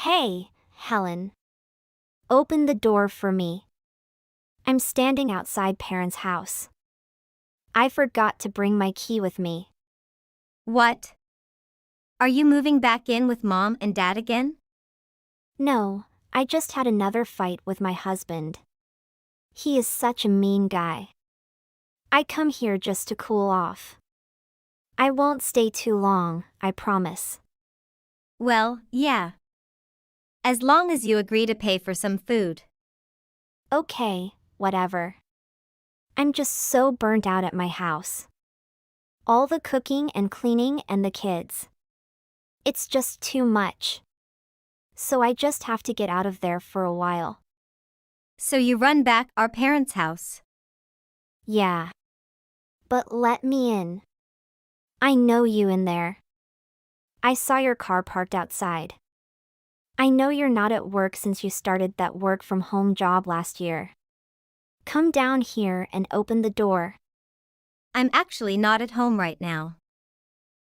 Hey, Helen. Open the door for me. I'm standing outside parents' house. I forgot to bring my key with me. What? Are you moving back in with mom and dad again? No, I just had another fight with my husband. He is such a mean guy. I come here just to cool off. I won't stay too long, I promise. Well, yeah. As long as you agree to pay for some food. Okay, whatever. I'm just so burnt out at my house. All the cooking and cleaning and the kids. It's just too much. So I just have to get out of there for a while. So you run back our parents' house. Yeah. But let me in. I know you in there. I saw your car parked outside. I know you're not at work since you started that work from home job last year. Come down here and open the door. I'm actually not at home right now.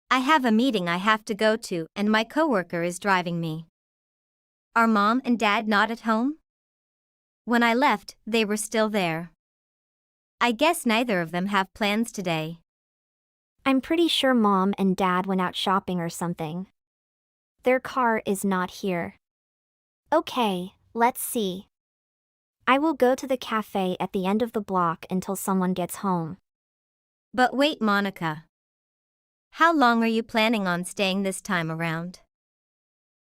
I have a meeting I have to go to and my coworker is driving me. Are mom and dad not at home? When I left, they were still there. I guess neither of them have plans today. I'm pretty sure mom and dad went out shopping or something. Their car is not here. Okay, let's see. I will go to the cafe at the end of the block until someone gets home. But wait, Monica. How long are you planning on staying this time around?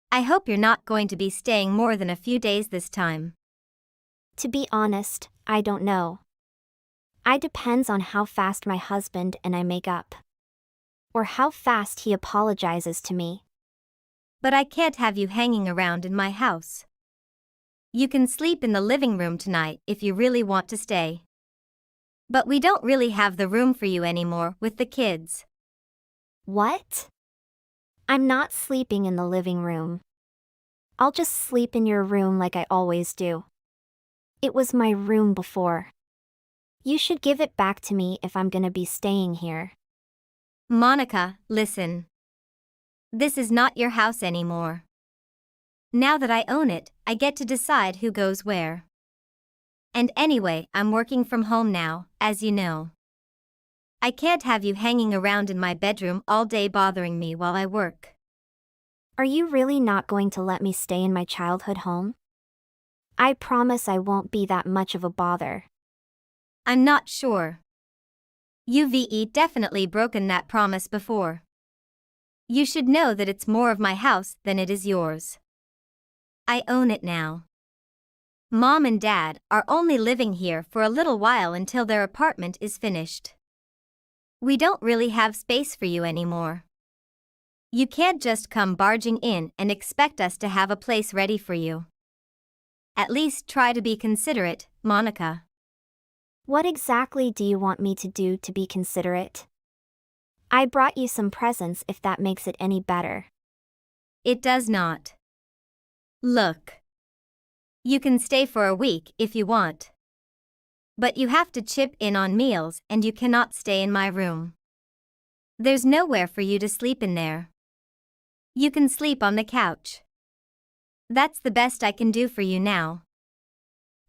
I hope you're not going to be staying more than a few days this time. To be honest, I don't know. It depends on how fast my husband and I make up. Or how fast he apologizes to me. But I can't have you hanging around in my house. You can sleep in the living room tonight if you really want to stay. But we don't really have the room for you anymore with the kids. What? I'm not sleeping in the living room. I'll just sleep in your room like I always do. It was my room before. You should give it back to me if I'm gonna be staying here. Monica, listen. This is not your house anymore. Now that I own it, I get to decide who goes where. And anyway, I'm working from home now, as you know. I can't have you hanging around in my bedroom all day bothering me while I work. Are you really not going to let me stay in my childhood home? I promise I won't be that much of a bother. I'm not sure. You've definitely broken that promise before. You should know that it's more of my house than it is yours. I own it now. Mom and Dad are only living here for a little while until their apartment is finished. We don't really have space for you anymore. You can't just come barging in and expect us to have a place ready for you. At least try to be considerate, Monica. What exactly do you want me to do to be considerate? I brought you some presents if that makes it any better. It does not. Look. You can stay for a week if you want. But you have to chip in on meals and you cannot stay in my room. There's nowhere for you to sleep in there. You can sleep on the couch. That's the best I can do for you now.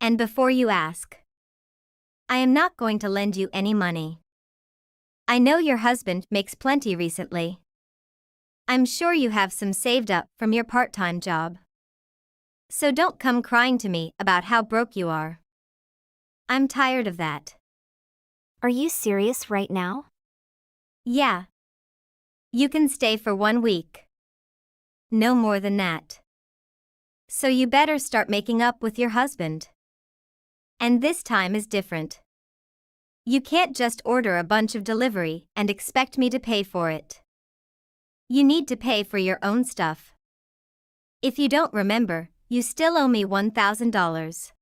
And before you ask, I am not going to lend you any money. I know your husband makes plenty recently. I'm sure you have some saved up from your part-time job. So don't come crying to me about how broke you are. I'm tired of that. Are you serious right now? Yeah. You can stay for 1 week. No more than that. So you better start making up with your husband. And this time is different. You can't just order a bunch of delivery and expect me to pay for it. You need to pay for your own stuff. If you don't remember, you still owe me $1,000.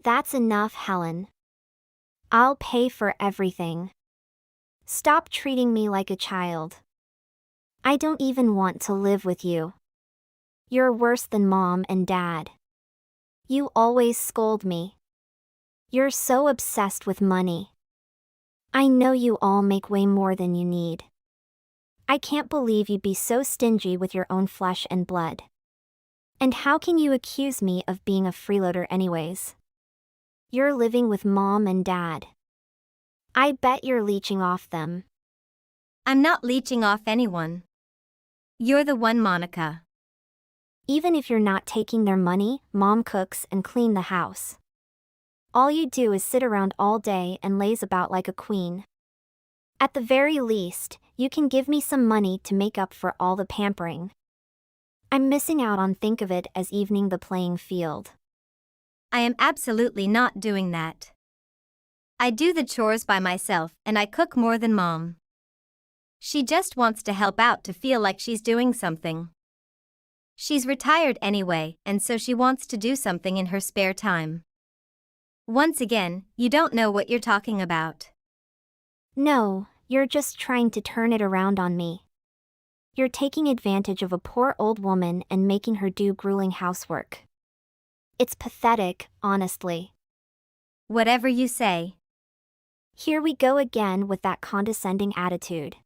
That's enough, Helen. I'll pay for everything. Stop treating me like a child. I don't even want to live with you. You're worse than mom and dad. You always scold me. You're so obsessed with money. I know you all make way more than you need. I can't believe you'd be so stingy with your own flesh and blood. And how can you accuse me of being a freeloader anyways? You're living with mom and dad. I bet you're leeching off them. I'm not leeching off anyone. You're the one, Monica. Even if you're not taking their money, mom cooks and clean the house. All you do is sit around all day and laze about like a queen. At the very least, you can give me some money to make up for all the pampering. I'm missing out on think of it as evening the playing field. I am absolutely not doing that. I do the chores by myself and I cook more than mom. She just wants to help out to feel like she's doing something. She's retired anyway, and so she wants to do something in her spare time. Once again, you don't know what you're talking about. No, you're just trying to turn it around on me. You're taking advantage of a poor old woman and making her do grueling housework. It's pathetic, honestly. Whatever you say. Here we go again with that condescending attitude.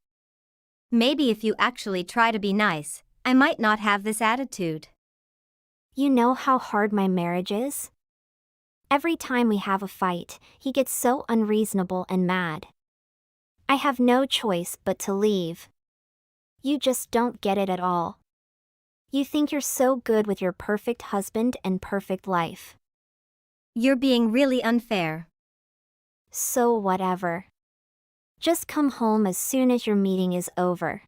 Maybe if you actually try to be nice, I might not have this attitude. You know how hard my marriage is? Every time we have a fight, he gets so unreasonable and mad. I have no choice but to leave. You just don't get it at all. You think you're so good with your perfect husband and perfect life. You're being really unfair. So whatever. Just come home as soon as your meeting is over.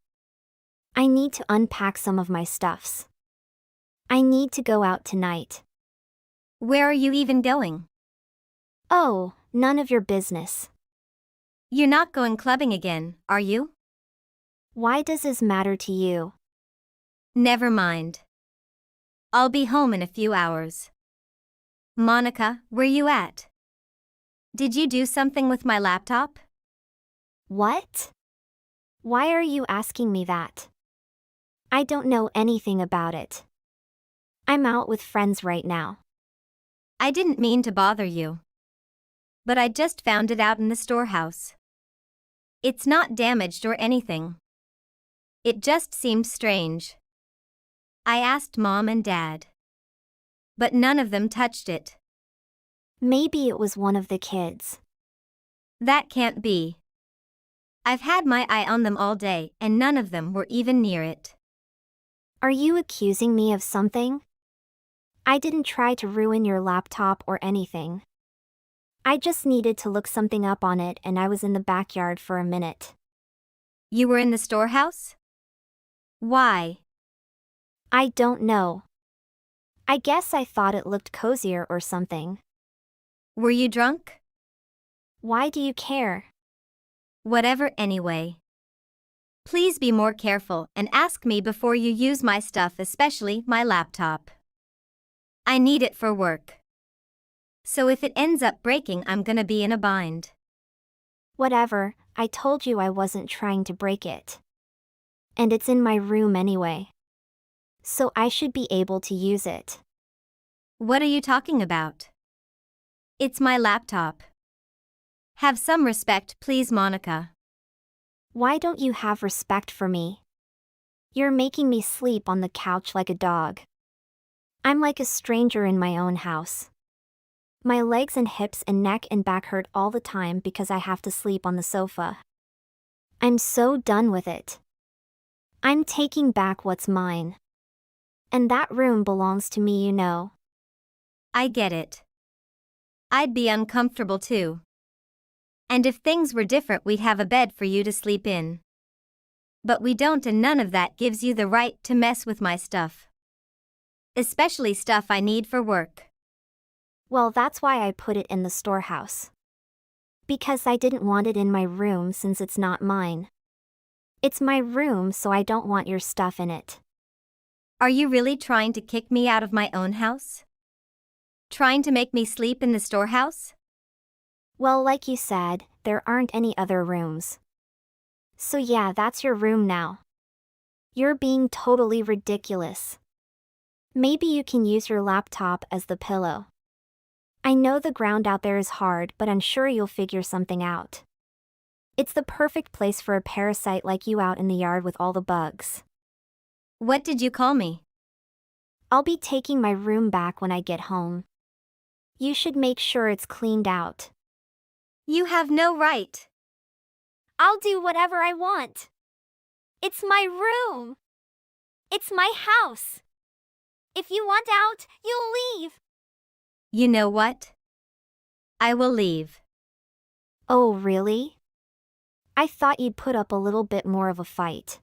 I need to unpack some of my stuffs. I need to go out tonight. Where are you even going? Oh, none of your business. You're not going clubbing again, are you? Why does this matter to you? Never mind. I'll be home in a few hours. Monica, where you at? Did you do something with my laptop? What? Why are you asking me that? I don't know anything about it. I'm out with friends right now. I didn't mean to bother you. But I just found it out in the storehouse. It's not damaged or anything. It just seemed strange. I asked Mom and Dad. But none of them touched it. Maybe it was one of the kids. That can't be. I've had my eye on them all day and none of them were even near it. Are you accusing me of something? I didn't try to ruin your laptop or anything. I just needed to look something up on it and I was in the backyard for a minute. You were in the storehouse? Why? I don't know. I guess I thought it looked cozier or something. Were you drunk? Why do you care? Whatever anyway. Please be more careful and ask me before you use my stuff, especially my laptop. I need it for work. So if it ends up breaking, I'm gonna be in a bind. Whatever, I told you I wasn't trying to break it. And it's in my room anyway. So I should be able to use it. What are you talking about? It's my laptop. Have some respect, please, Monica. Why don't you have respect for me? You're making me sleep on the couch like a dog. I'm like a stranger in my own house. My legs and hips and neck and back hurt all the time because I have to sleep on the sofa. I'm so done with it. I'm taking back what's mine. And that room belongs to me, you know. I get it. I'd be uncomfortable too. And if things were different, we'd have a bed for you to sleep in. But we don't, and none of that gives you the right to mess with my stuff. Especially stuff I need for work. Well, that's why I put it in the storehouse. Because I didn't want it in my room since it's not mine. It's my room, so I don't want your stuff in it. Are you really trying to kick me out of my own house? Trying to make me sleep in the storehouse? Well, like you said, there aren't any other rooms. So yeah, that's your room now. You're being totally ridiculous. Maybe you can use your laptop as the pillow. I know the ground out there is hard, but I'm sure you'll figure something out. It's the perfect place for a parasite like you out in the yard with all the bugs. What did you call me? I'll be taking my room back when I get home. You should make sure it's cleaned out. You have no right. I'll do whatever I want. It's my room. It's my house. If you want out, you'll leave. You know what? I will leave. Oh, really? I thought you'd put up a little bit more of a fight.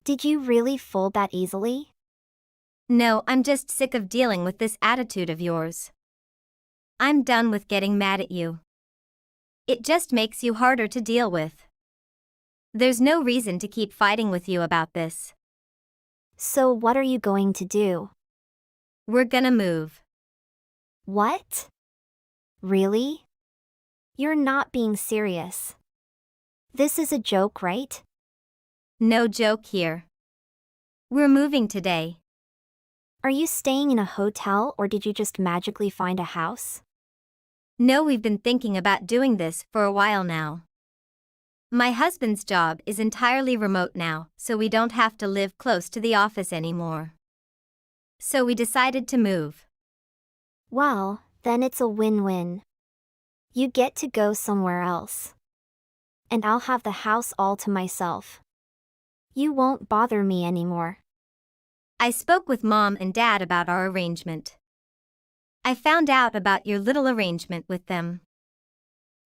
Did you really fold that easily? No, I'm just sick of dealing with this attitude of yours. I'm done with getting mad at you. It just makes you harder to deal with. There's no reason to keep fighting with you about this. So what are you going to do? We're gonna move. What? Really? You're not being serious. This is a joke, right? No joke here. We're moving today. Are you staying in a hotel or did you just magically find a house? No, we've been thinking about doing this for a while now. My husband's job is entirely remote now, so we don't have to live close to the office anymore. So we decided to move. Well, then it's a win-win. You get to go somewhere else. And I'll have the house all to myself. You won't bother me anymore. I spoke with Mom and Dad about our arrangement. I found out about your little arrangement with them.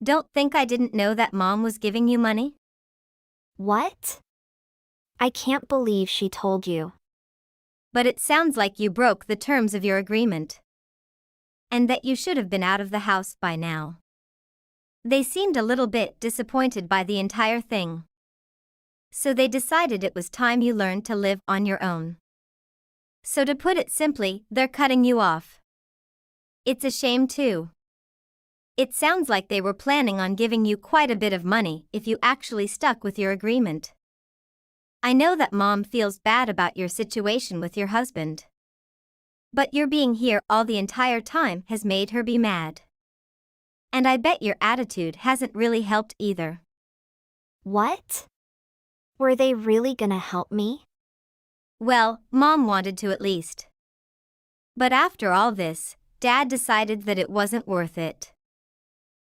Don't think I didn't know that Mom was giving you money? What? I can't believe she told you. But it sounds like you broke the terms of your agreement. And that you should have been out of the house by now. They seemed a little bit disappointed by the entire thing. So they decided it was time you learned to live on your own. So to put it simply, they're cutting you off. It's a shame too. It sounds like they were planning on giving you quite a bit of money if you actually stuck with your agreement. I know that Mom feels bad about your situation with your husband. But your being here all the entire time has made her be mad. And I bet your attitude hasn't really helped either. What? Were they really gonna help me? Well, Mom wanted to at least. But after all this, Dad decided that it wasn't worth it.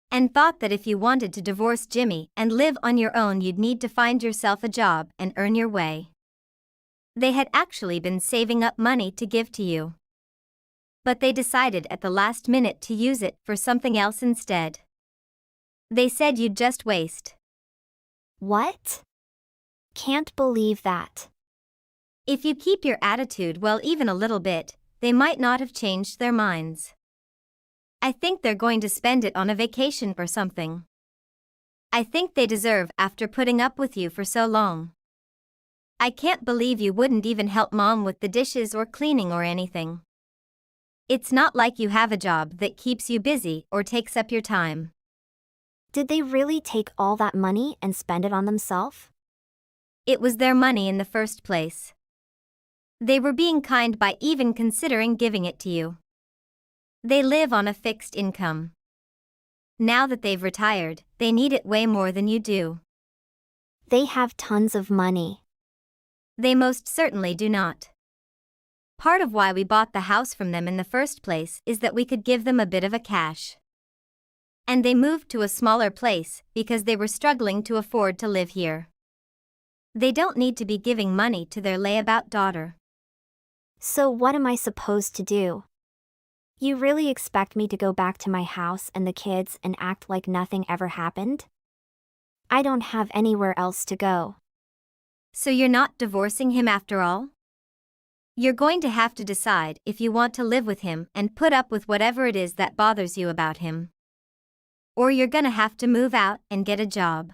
And thought that if you wanted to divorce Jimmy and live on your own, you'd need to find yourself a job and earn your way. They had actually been saving up money to give to you. But they decided at the last minute to use it for something else instead. They said you'd just waste. What? Can't believe that. If you keep your attitude well even a little bit, they might not have changed their minds. I think they're going to spend it on a vacation or something. I think they deserve after putting up with you for so long. I can't believe you wouldn't even help Mom with the dishes or cleaning or anything. It's not like you have a job that keeps you busy or takes up your time. Did they really take all that money and spend it on themselves? It was their money in the first place. They were being kind by even considering giving it to you. They live on a fixed income. Now that they've retired, they need it way more than you do. They have tons of money. They most certainly do not. Part of why we bought the house from them in the first place is that we could give them a bit of a cash. And they moved to a smaller place because they were struggling to afford to live here. They don't need to be giving money to their layabout daughter. So what am I supposed to do? You really expect me to go back to my house and the kids and act like nothing ever happened? I don't have anywhere else to go. So you're not divorcing him after all? You're going to have to decide if you want to live with him and put up with whatever it is that bothers you about him. Or you're gonna have to move out and get a job.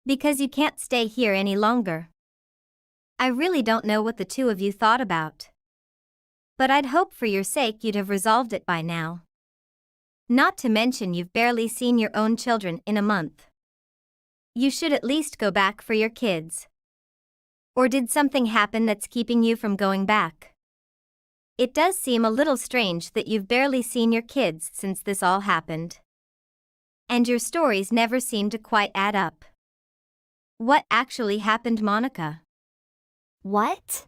Because you can't stay here any longer. I really don't know what the two of you thought about. But I'd hope for your sake you'd have resolved it by now. Not to mention you've barely seen your own children in a month. You should at least go back for your kids. Or did something happen that's keeping you from going back? It does seem a little strange that you've barely seen your kids since this all happened. And your stories never seem to quite add up. What actually happened, Monica? What?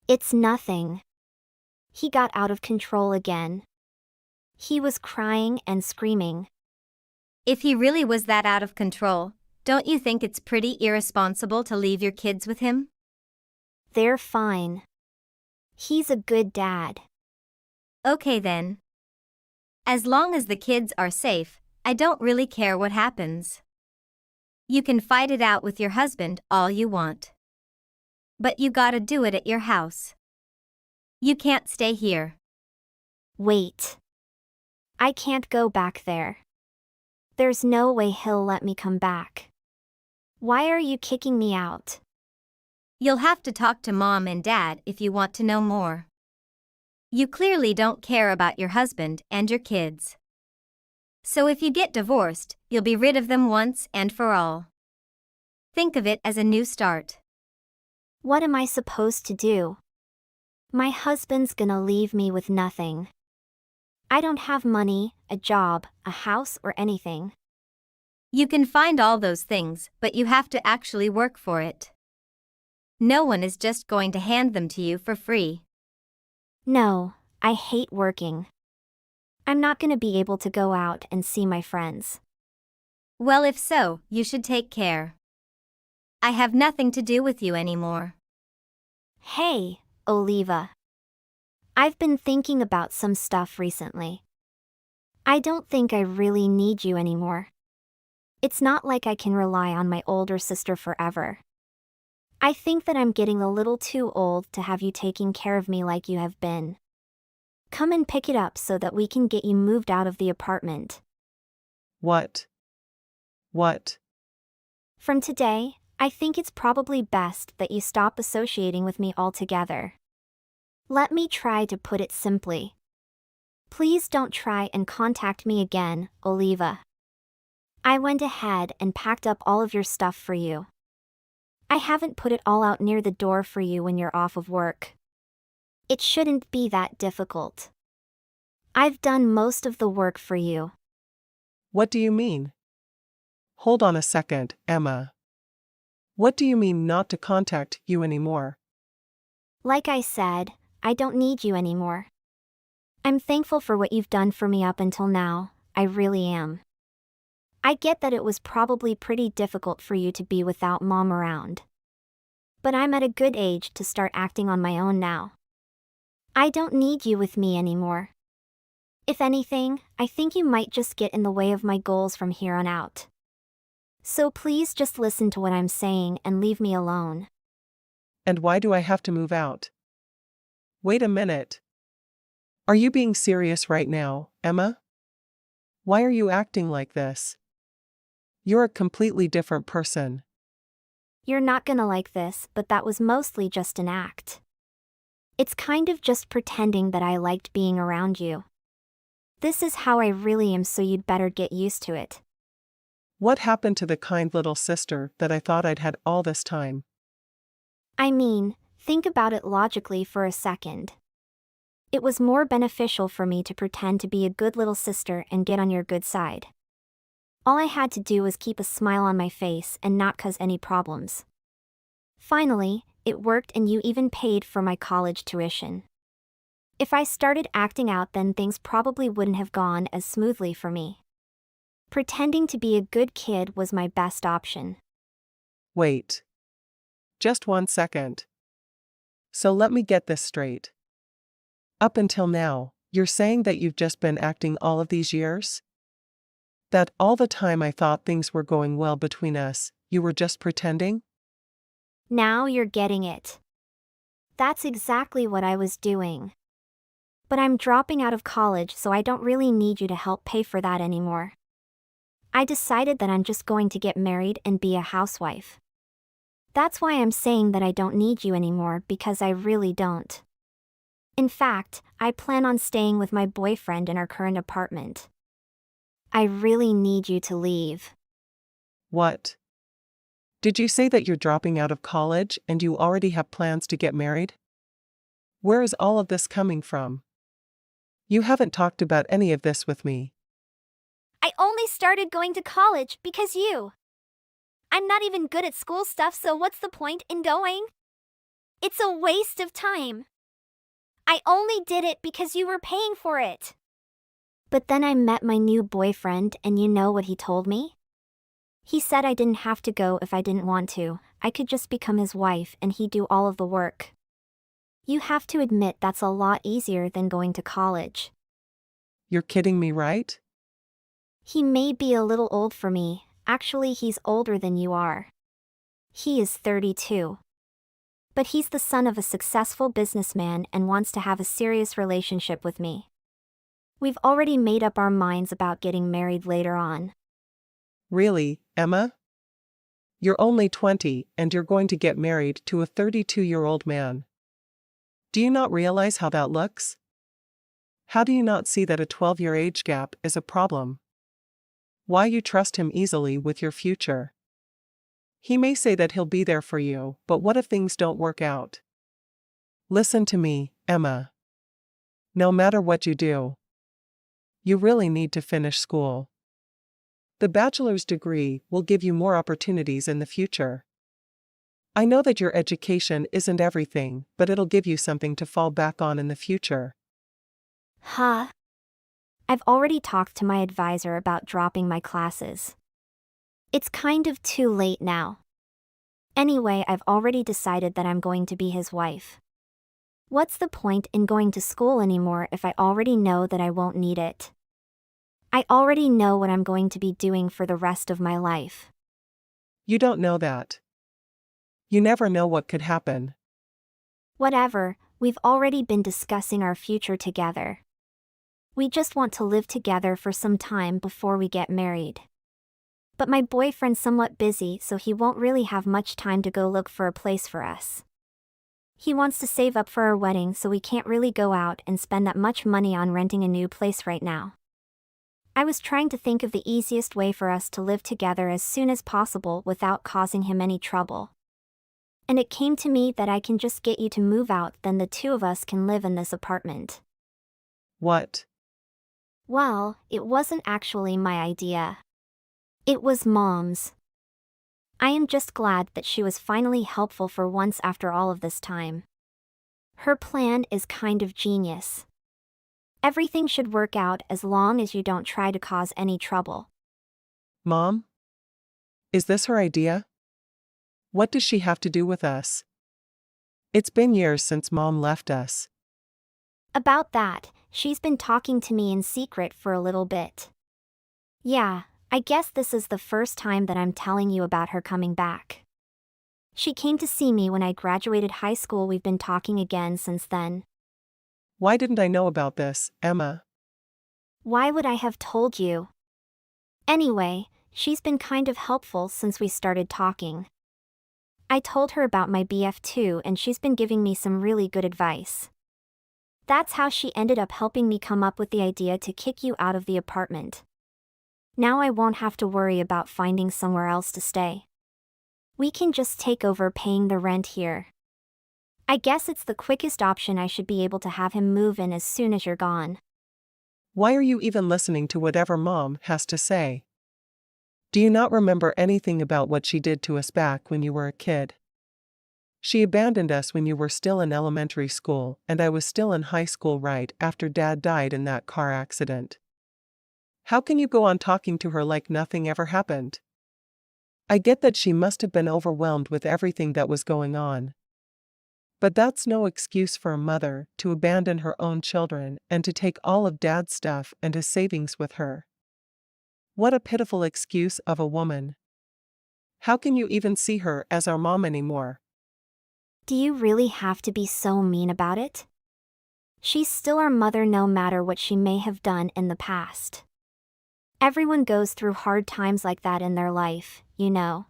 It's nothing. He got out of control again. He was crying and screaming. If he really was that out of control, don't you think it's pretty irresponsible to leave your kids with him? They're fine. He's a good dad. Okay then. As long as the kids are safe, I don't really care what happens. You can fight it out with your husband all you want. But you gotta do it at your house. You can't stay here. Wait. I can't go back there. There's no way he'll let me come back. Why are you kicking me out? You'll have to talk to Mom and Dad if you want to know more. You clearly don't care about your husband and your kids. So if you get divorced, you'll be rid of them once and for all. Think of it as a new start. What am I supposed to do? My husband's gonna leave me with nothing. I don't have money, a job, a house, or anything. You can find all those things, but you have to actually work for it. No one is just going to hand them to you for free. No, I hate working. I'm not gonna be able to go out and see my friends. Well, if so, you should take care. I have nothing to do with you anymore. Hey, Oliva. I've been thinking about some stuff recently. I don't think I really need you anymore. It's not like I can rely on my older sister forever. I think that I'm getting a little too old to have you taking care of me like you have been. Come and pick it up so that we can get you moved out of the apartment. What? What? From today, I think it's probably best that you stop associating with me altogether. Let me try to put it simply. Please don't try and contact me again, Oliva. I went ahead and packed up all of your stuff for you. I haven't put it all out near the door for you when you're off of work. It shouldn't be that difficult. I've done most of the work for you. What do you mean? Hold on a second, Emma. What do you mean not to contact you anymore? Like I said, I don't need you anymore. I'm thankful for what you've done for me up until now, I really am. I get that it was probably pretty difficult for you to be without Mom around. But I'm at a good age to start acting on my own now. I don't need you with me anymore. If anything, I think you might just get in the way of my goals from here on out. So please just listen to what I'm saying and leave me alone. And why do I have to move out? Wait a minute. Are you being serious right now, Emma? Why are you acting like this? You're a completely different person. You're not gonna like this, but that was mostly just an act. It's kind of just pretending that I liked being around you. This is how I really am, so you'd better get used to it. What happened to the kind little sister that I thought I'd had all this time? I mean, think about it logically for a second. It was more beneficial for me to pretend to be a good little sister and get on your good side. All I had to do was keep a smile on my face and not cause any problems. Finally, it worked, and you even paid for my college tuition. If I started acting out, then things probably wouldn't have gone as smoothly for me. Pretending to be a good kid was my best option. Wait. Just 1 second. So let me get this straight. Up until now, you're saying that you've just been acting all of these years? That all the time I thought things were going well between us, you were just pretending? Now you're getting it. That's exactly what I was doing. But I'm dropping out of college, so I don't really need you to help pay for that anymore. I decided that I'm just going to get married and be a housewife. That's why I'm saying that I don't need you anymore, because I really don't. In fact, I plan on staying with my boyfriend in our current apartment. I really need you to leave. What? Did you say that you're dropping out of college and you already have plans to get married? Where is all of this coming from? You haven't talked about any of this with me. I only started going to college because you. I'm not even good at school stuff, so what's the point in going? It's a waste of time. I only did it because you were paying for it. But then I met my new boyfriend and you know what he told me? He said I didn't have to go if I didn't want to, I could just become his wife and he'd do all of the work. You have to admit that's a lot easier than going to college. You're kidding me, right? He may be a little old for me, actually he's older than you are. He is 32. But he's the son of a successful businessman and wants to have a serious relationship with me. We've already made up our minds about getting married later on. Really, Emma? You're only 20 and you're going to get married to a 32-year-old man. Do you not realize how that looks? How do you not see that a 12-year age gap is a problem? Why you trust him easily with your future? He may say that he'll be there for you, but what if things don't work out? Listen to me, Emma. No matter what you do, you really need to finish school. The bachelor's degree will give you more opportunities in the future. I know that your education isn't everything, but it'll give you something to fall back on in the future. Huh? I've already talked to my advisor about dropping my classes. It's kind of too late now. Anyway, I've already decided that I'm going to be his wife. What's the point in going to school anymore if I already know that I won't need it? I already know what I'm going to be doing for the rest of my life. You don't know that. You never know what could happen. Whatever, we've already been discussing our future together. We just want to live together for some time before we get married. But my boyfriend's somewhat busy, so he won't really have much time to go look for a place for us. He wants to save up for our wedding, so we can't really go out and spend that much money on renting a new place right now. I was trying to think of the easiest way for us to live together as soon as possible without causing him any trouble. And it came to me that I can just get you to move out, then the two of us can live in this apartment. What? Well, it wasn't actually my idea. It was Mom's. I am just glad that she was finally helpful for once after all of this time. Her plan is kind of genius. Everything should work out as long as you don't try to cause any trouble. Mom? Is this her idea? What does she have to do with us? It's been years since Mom left us. About that, she's been talking to me in secret for a little bit. Yeah, I guess this is the first time that I'm telling you about her coming back. She came to see me when I graduated high school. We've been talking again since then. Why didn't I know about this, Emma? Why would I have told you? Anyway, she's been kind of helpful since we started talking. I told her about my BF too, and she's been giving me some really good advice. That's how she ended up helping me come up with the idea to kick you out of the apartment. Now I won't have to worry about finding somewhere else to stay. We can just take over paying the rent here. I guess it's the quickest option. I should be able to have him move in as soon as you're gone. Why are you even listening to whatever Mom has to say? Do you not remember anything about what she did to us back when you were a kid? She abandoned us when you were still in elementary school, and I was still in high school right after Dad died in that car accident. How can you go on talking to her like nothing ever happened? I get that she must have been overwhelmed with everything that was going on. But that's no excuse for a mother to abandon her own children and to take all of Dad's stuff and his savings with her. What a pitiful excuse of a woman. How can you even see her as our mom anymore? Do you really have to be so mean about it? She's still our mother no matter what she may have done in the past. Everyone goes through hard times like that in their life, you know.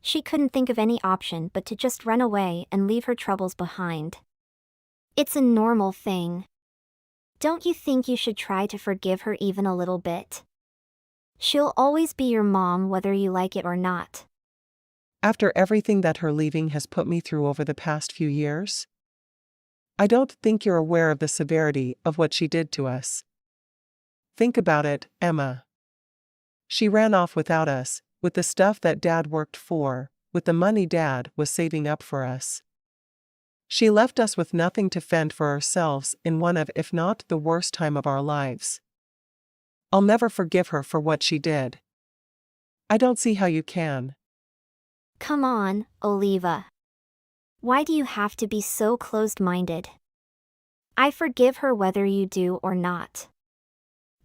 She couldn't think of any option but to just run away and leave her troubles behind. It's a normal thing. Don't you think you should try to forgive her even a little bit? She'll always be your mom whether you like it or not. After everything that her leaving has put me through over the past few years? I don't think you're aware of the severity of what she did to us. Think about it, Emma. She ran off without us, with the stuff that Dad worked for, with the money Dad was saving up for us. She left us with nothing to fend for ourselves in one of, if not the worst time of our lives. I'll never forgive her for what she did. I don't see how you can. Come on, Oliva. Why do you have to be so closed-minded? I forgive her whether you do or not.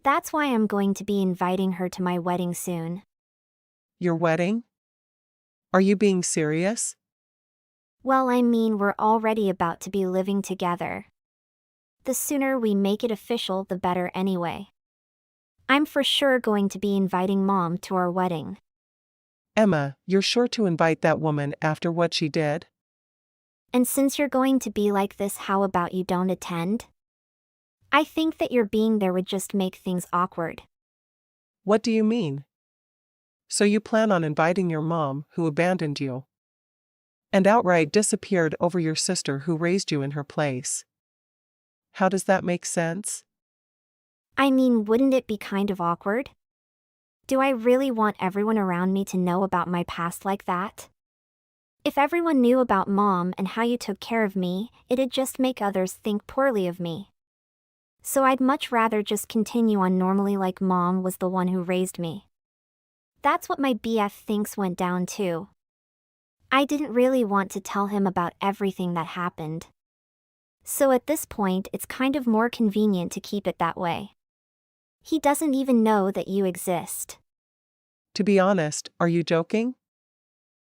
That's why I'm going to be inviting her to my wedding soon. Your wedding? Are you being serious? Well, I mean, we're already about to be living together. The sooner we make it official, the better anyway. I'm for sure going to be inviting Mom to our wedding. Emma, you're sure to invite that woman after what she did? And since you're going to be like this, how about you don't attend? I think that your being there would just make things awkward. What do you mean? So you plan on inviting your mom, who abandoned you, and outright disappeared over your sister who raised you in her place? How does that make sense? I mean, wouldn't it be kind of awkward? Do I really want everyone around me to know about my past like that? If everyone knew about Mom and how you took care of me, it'd just make others think poorly of me. So I'd much rather just continue on normally like Mom was the one who raised me. That's what my BF thinks went down too. I didn't really want to tell him about everything that happened. So at this point, it's kind of more convenient to keep it that way. He doesn't even know that you exist. To be honest, are you joking?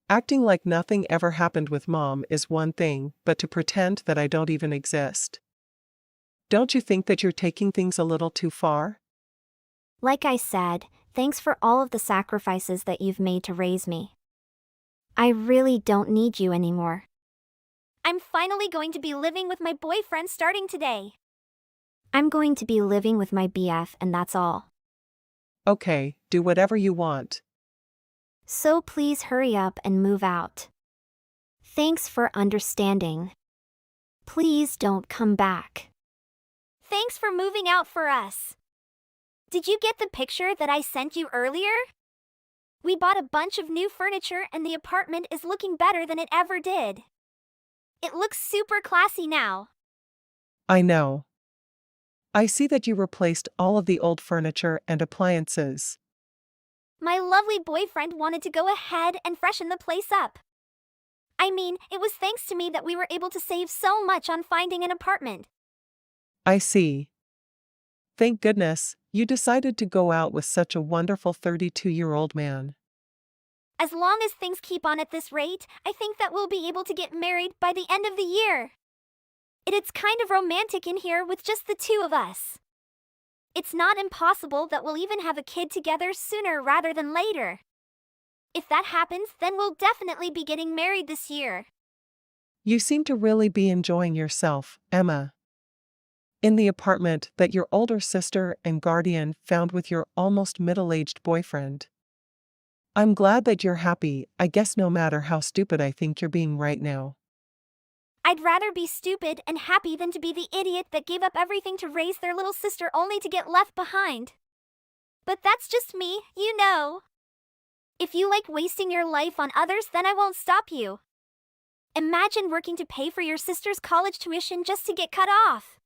Acting like nothing ever happened with Mom is one thing, but to pretend that I don't even exist. Don't you think that you're taking things a little too far? Like I said, thanks for all of the sacrifices that you've made to raise me. I really don't need you anymore. I'm finally going to be living with my boyfriend starting today. I'm going to be living with my BF, and that's all. Okay, do whatever you want. So please hurry up and move out. Thanks for understanding. Please don't come back. Thanks for moving out for us. Did you get the picture that I sent you earlier? We bought a bunch of new furniture and the apartment is looking better than it ever did. It looks super classy now. I know. I see that you replaced all of the old furniture and appliances. My lovely boyfriend wanted to go ahead and freshen the place up. I mean, it was thanks to me that we were able to save so much on finding an apartment. I see. Thank goodness, you decided to go out with such a wonderful 32-year-old man. As long as things keep on at this rate, I think that we'll be able to get married by the end of the year. It's kind of romantic in here with just the two of us. It's not impossible that we'll even have a kid together sooner rather than later. If that happens, then we'll definitely be getting married this year. You seem to really be enjoying yourself, Emma. In the apartment that your older sister and guardian found with your almost middle-aged boyfriend. I'm glad that you're happy, I guess, no matter how stupid I think you're being right now. I'd rather be stupid and happy than to be the idiot that gave up everything to raise their little sister only to get left behind. But that's just me, you know. If you like wasting your life on others, then I won't stop you. Imagine working to pay for your sister's college tuition just to get cut off.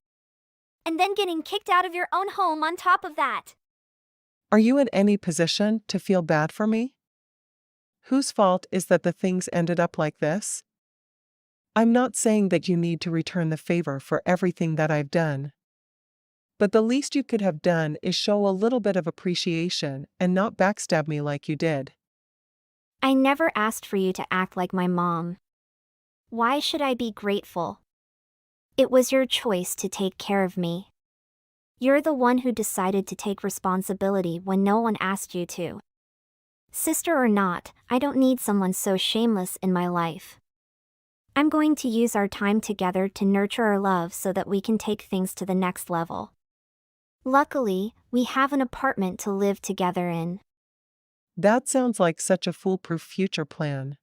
And then getting kicked out of your own home on top of that. Are you in any position to feel bad for me? Whose fault is that the things ended up like this? I'm not saying that you need to return the favor for everything that I've done. But the least you could have done is show a little bit of appreciation and not backstab me like you did. I never asked for you to act like my mom. Why should I be grateful? It was your choice to take care of me. You're the one who decided to take responsibility when no one asked you to. Sister or not, I don't need someone so shameless in my life. I'm going to use our time together to nurture our love so that we can take things to the next level. Luckily, we have an apartment to live together in. That sounds like such a foolproof future plan.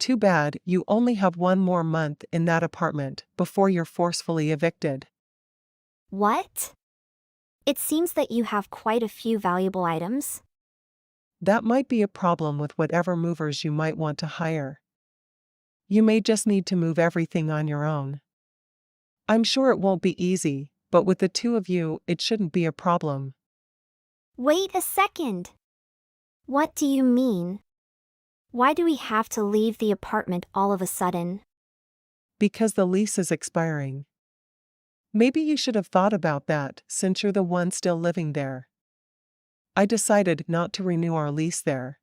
Too bad you only have one more month in that apartment before you're forcefully evicted. What? It seems that you have quite a few valuable items. That might be a problem with whatever movers you might want to hire. You may just need to move everything on your own. I'm sure it won't be easy, but with the two of you, it shouldn't be a problem. Wait a second. What do you mean? Why do we have to leave the apartment all of a sudden? Because the lease is expiring. Maybe you should have thought about that, since you're the one still living there. I decided not to renew our lease there.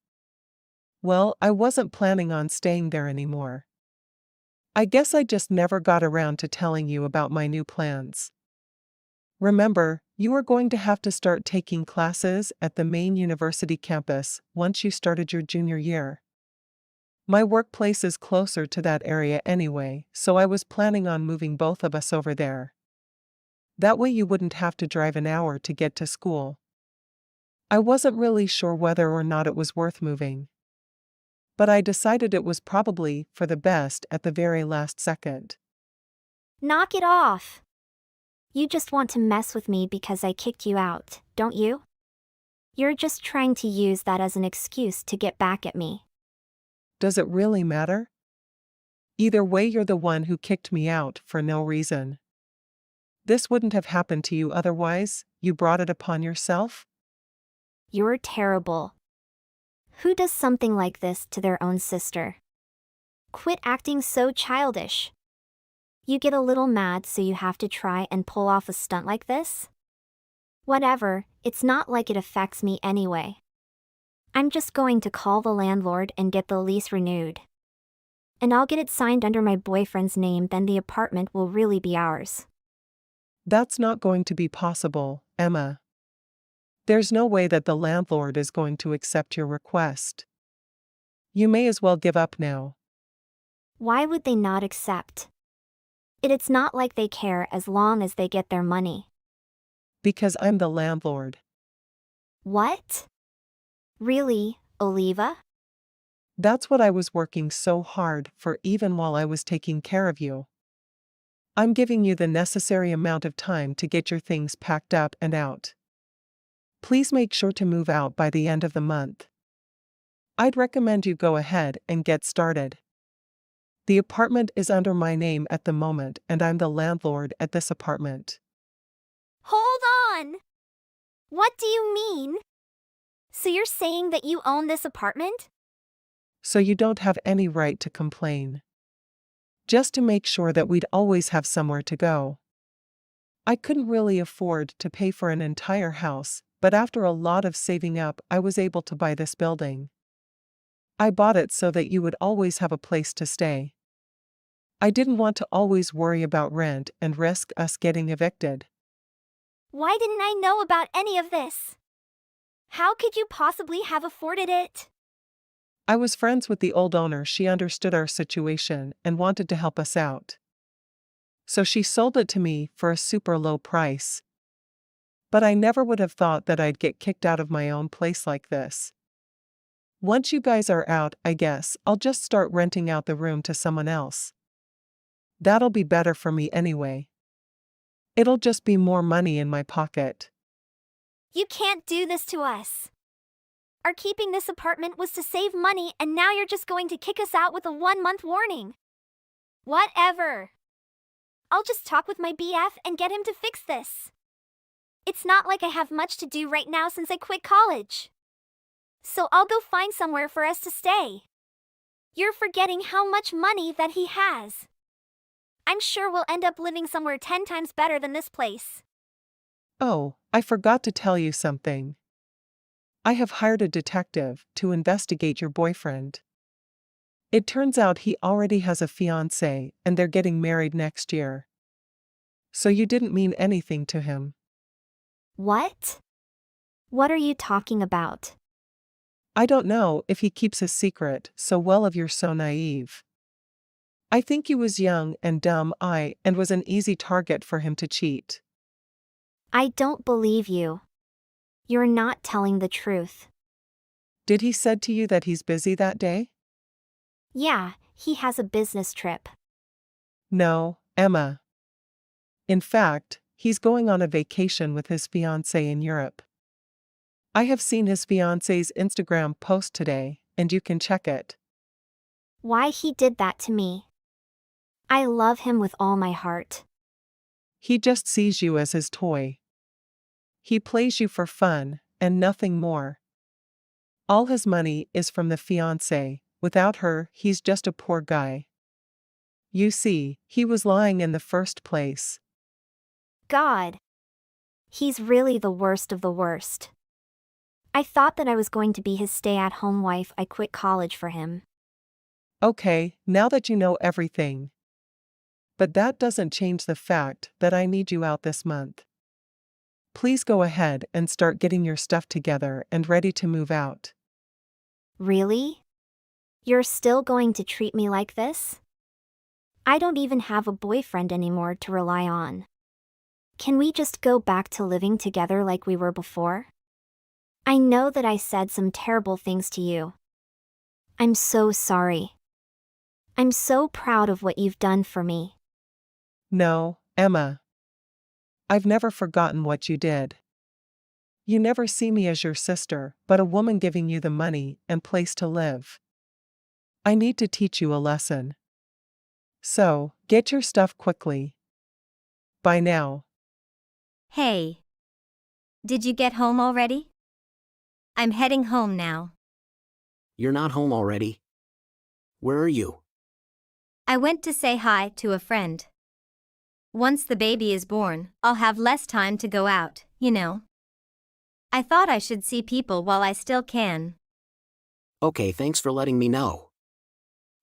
Well, I wasn't planning on staying there anymore. I guess I just never got around to telling you about my new plans. Remember, you are going to have to start taking classes at the main university campus once you started your junior year. My workplace is closer to that area anyway, so I was planning on moving both of us over there. That way you wouldn't have to drive an hour to get to school. I wasn't really sure whether or not it was worth moving, but I decided it was probably for the best at the very last second. Knock it off. You just want to mess with me because I kicked you out, don't you? You're just trying to use that as an excuse to get back at me. Does it really matter? Either way, you're the one who kicked me out for no reason. This wouldn't have happened to you otherwise. You brought it upon yourself? You're terrible. Who does something like this to their own sister? Quit acting so childish. You get a little mad so you have to try and pull off a stunt like this? Whatever, it's not like it affects me anyway. I'm just going to call the landlord and get the lease renewed. And I'll get it signed under my boyfriend's name, then the apartment will really be ours. That's not going to be possible, Emma. There's no way that the landlord is going to accept your request. You may as well give up now. Why would they not accept? It's not like they care as long as they get their money. Because I'm the landlord. What? Really, Oliva? That's what I was working so hard for even while I was taking care of you. I'm giving you the necessary amount of time to get your things packed up and out. Please make sure to move out by the end of the month. I'd recommend you go ahead and get started. The apartment is under my name at the moment and I'm the landlord at this apartment. Hold on! What do you mean? So you're saying that you own this apartment? So you don't have any right to complain. Just to make sure that we'd always have somewhere to go. I couldn't really afford to pay for an entire house, but after a lot of saving up, I was able to buy this building. I bought it so that you would always have a place to stay. I didn't want to always worry about rent and risk us getting evicted. Why didn't I know about any of this? How could you possibly have afforded it? I was friends with the old owner. She understood our situation and wanted to help us out. So she sold it to me for a super low price. But I never would have thought that I'd get kicked out of my own place like this. Once you guys are out, I guess I'll just start renting out the room to someone else. That'll be better for me anyway. It'll just be more money in my pocket. You can't do this to us. Our keeping this apartment was to save money, and now you're just going to kick us out with a 1-month warning. Whatever. I'll just talk with my BF and get him to fix this. It's not like I have much to do right now since I quit college. So I'll go find somewhere for us to stay. You're forgetting how much money that he has. I'm sure we'll end up living somewhere 10 times better than this place. Oh, I forgot to tell you something. I have hired a detective to investigate your boyfriend. It turns out he already has a fiancée and they're getting married next year. So you didn't mean anything to him. What? What are you talking about? I don't know if he keeps his secret so well if you're so naive. I think he was young and dumb and was an easy target for him to cheat. I don't believe you. You're not telling the truth. Did he said to you that he's busy that day? Yeah, he has a business trip. No, Emma. In fact, he's going on a vacation with his fiancée in Europe. I have seen his fiancée's Instagram post today, and you can check it. Why he did that to me. I love him with all my heart. He just sees you as his toy. He plays you for fun, and nothing more. All his money is from the fiancée. Without her, he's just a poor guy. You see, he was lying in the first place. God. He's really the worst of the worst. I thought that I was going to be his stay-at-home wife. I quit college for him. Okay, now that you know everything. But that doesn't change the fact that I need you out this month. Please go ahead and start getting your stuff together and ready to move out. Really? You're still going to treat me like this? I don't even have a boyfriend anymore to rely on. Can we just go back to living together like we were before? I know that I said some terrible things to you. I'm so sorry. I'm so proud of what you've done for me. No, Emma. I've never forgotten what you did. You never see me as your sister, but a woman giving you the money and place to live. I need to teach you a lesson. So, get your stuff quickly. By now. Hey. Did you get home already? I'm heading home now. You're not home already. Where are you? I went to say hi to a friend. Once the baby is born, I'll have less time to go out, you know. I thought I should see people while I still can. Okay, thanks for letting me know.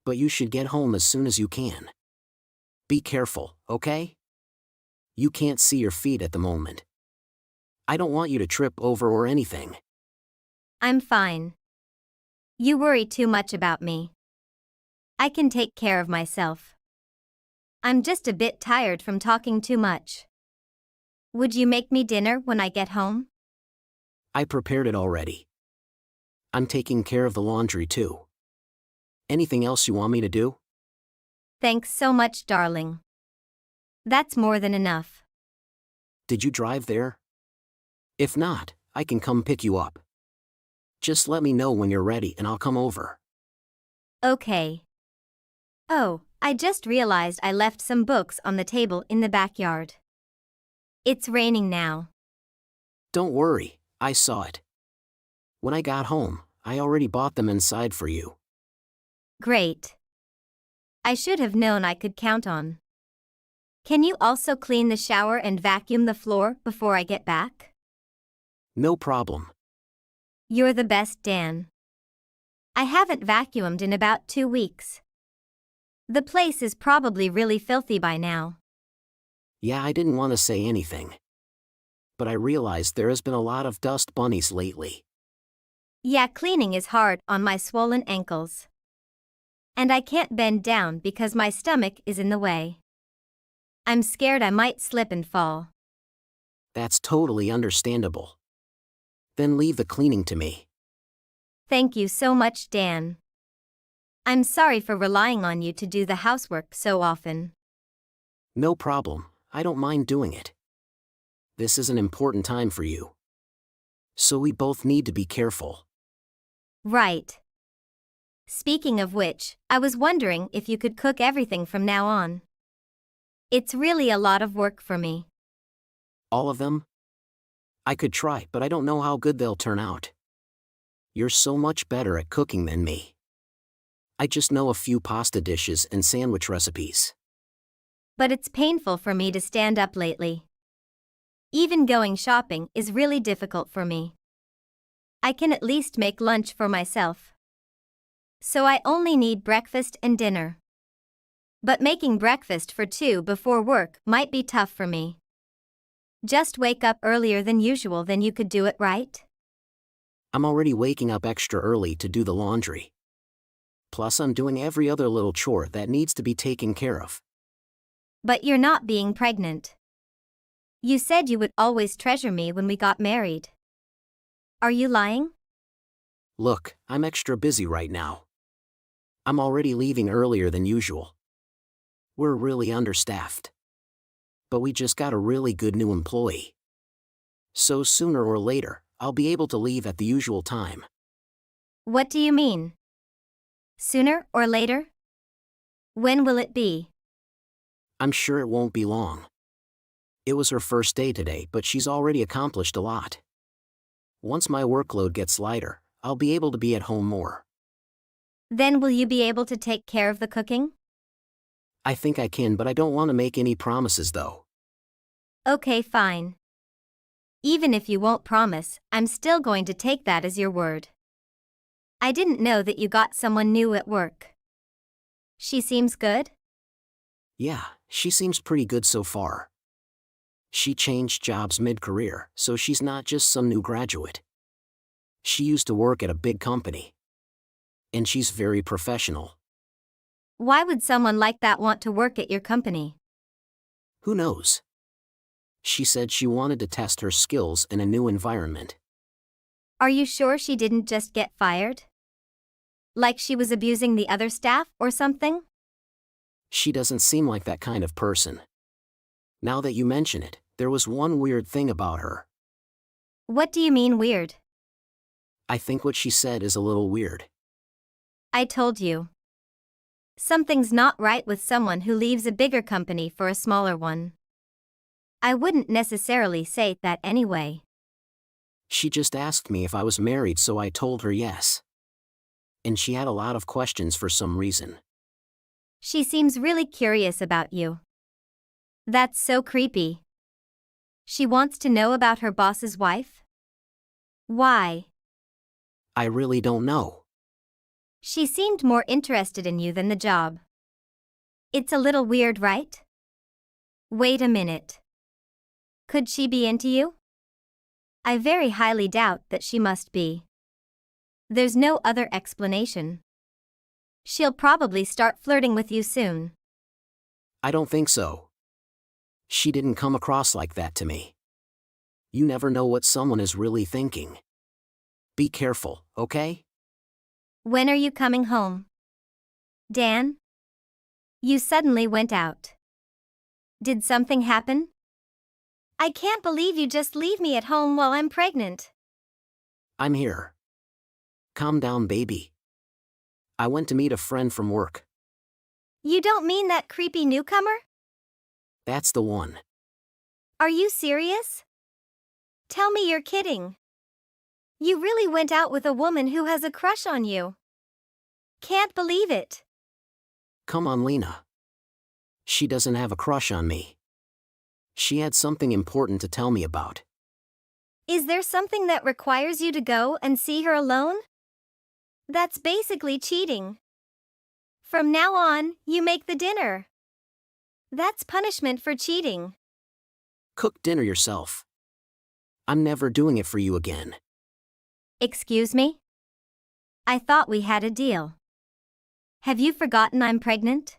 But you should get home as soon as you can. Be careful, okay? You can't see your feet at the moment. I don't want you to trip over or anything. I'm fine. You worry too much about me. I can take care of myself. I'm just a bit tired from talking too much. Would you make me dinner when I get home? I prepared it already. I'm taking care of the laundry too. Anything else you want me to do? Thanks so much, darling. That's more than enough. Did you drive there? If not, I can come pick you up. Just let me know when you're ready and I'll come over. Okay. Oh, I just realized I left some books on the table in the backyard. It's raining now. Don't worry, I saw it. When I got home, I already bought them inside for you. Great. I should have known I could count on. Can you also clean the shower and vacuum the floor before I get back? No problem. You're the best, Dan. I haven't vacuumed in about 2 weeks. The place is probably really filthy by now. Yeah, I didn't want to say anything. But I realized there has been a lot of dust bunnies lately. Yeah, cleaning is hard on my swollen ankles. And I can't bend down because my stomach is in the way. I'm scared I might slip and fall. That's totally understandable. Then leave the cleaning to me. Thank you so much, Dan. I'm sorry for relying on you to do the housework so often. No problem, I don't mind doing it. This is an important time for you. So we both need to be careful. Right. Speaking of which, I was wondering if you could cook everything from now on. It's really a lot of work for me. All of them? I could try, but I don't know how good they'll turn out. You're so much better at cooking than me. I just know a few pasta dishes and sandwich recipes. But it's painful for me to stand up lately. Even going shopping is really difficult for me. I can at least make lunch for myself. So I only need breakfast and dinner. But making breakfast for 2 before work might be tough for me. Just wake up earlier than usual, then you could do it, right? I'm already waking up extra early to do the laundry. Plus I'm doing every other little chore that needs to be taken care of. But you're not being pregnant. You said you would always treasure me when we got married. Are you lying? Look, I'm extra busy right now. I'm already leaving earlier than usual. We're really understaffed. But we just got a really good new employee. So sooner or later, I'll be able to leave at the usual time. What do you mean? Sooner or later? When will it be? I'm sure it won't be long. It was her first day today, but she's already accomplished a lot. Once my workload gets lighter, I'll be able to be at home more. Then will you be able to take care of the cooking? I think I can, but I don't want to make any promises though. Okay, fine. Even if you won't promise, I'm still going to take that as your word. I didn't know that you got someone new at work. She seems good? Yeah, she seems pretty good so far. She changed jobs mid-career, so she's not just some new graduate. She used to work at a big company. And she's very professional. Why would someone like that want to work at your company? Who knows? She said she wanted to test her skills in a new environment. Are you sure she didn't just get fired? Like she was abusing the other staff or something? She doesn't seem like that kind of person. Now that you mention it, there was one weird thing about her. What do you mean weird? I think what she said is a little weird. I told you. Something's not right with someone who leaves a bigger company for a smaller one. I wouldn't necessarily say that anyway. She just asked me if I was married, so I told her yes. And she had a lot of questions for some reason. She seems really curious about you. That's so creepy. She wants to know about her boss's wife? Why? I really don't know. She seemed more interested in you than the job. It's a little weird, right? Wait a minute. Could she be into you? I very highly doubt that she must be. There's no other explanation. She'll probably start flirting with you soon. I don't think so. She didn't come across like that to me. You never know what someone is really thinking. Be careful, okay? When are you coming home? Dan? You suddenly went out. Did something happen? I can't believe you just leave me at home while I'm pregnant. I'm here. Calm down, baby. I went to meet a friend from work. You don't mean that creepy newcomer? That's the one. Are you serious? Tell me you're kidding. You really went out with a woman who has a crush on you. Can't believe it. Come on, Lena. She doesn't have a crush on me. She had something important to tell me about. Is there something that requires you to go and see her alone? That's basically cheating. From now on, you make the dinner. That's punishment for cheating. Cook dinner yourself. I'm never doing it for you again. Excuse me? I thought we had a deal. Have you forgotten I'm pregnant?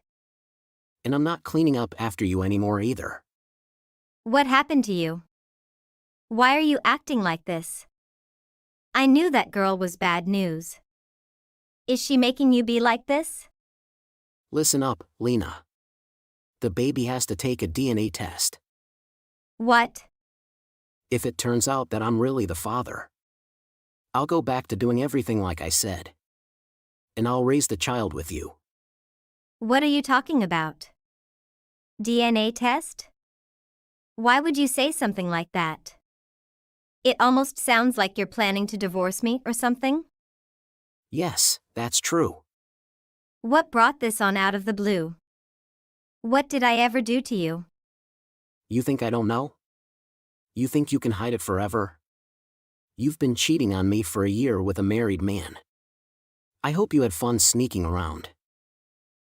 And I'm not cleaning up after you anymore either. What happened to you? Why are you acting like this? I knew that girl was bad news. Is she making you be like this? Listen up, Lena. The baby has to take a DNA test. What? If it turns out that I'm really the father, I'll go back to doing everything like I said. And I'll raise the child with you. What are you talking about? DNA test? Why would you say something like that? It almost sounds like you're planning to divorce me or something. Yes, that's true. What brought this on out of the blue? What did I ever do to you? You think I don't know? You think you can hide it forever? You've been cheating on me for a year with a married man. I hope you had fun sneaking around.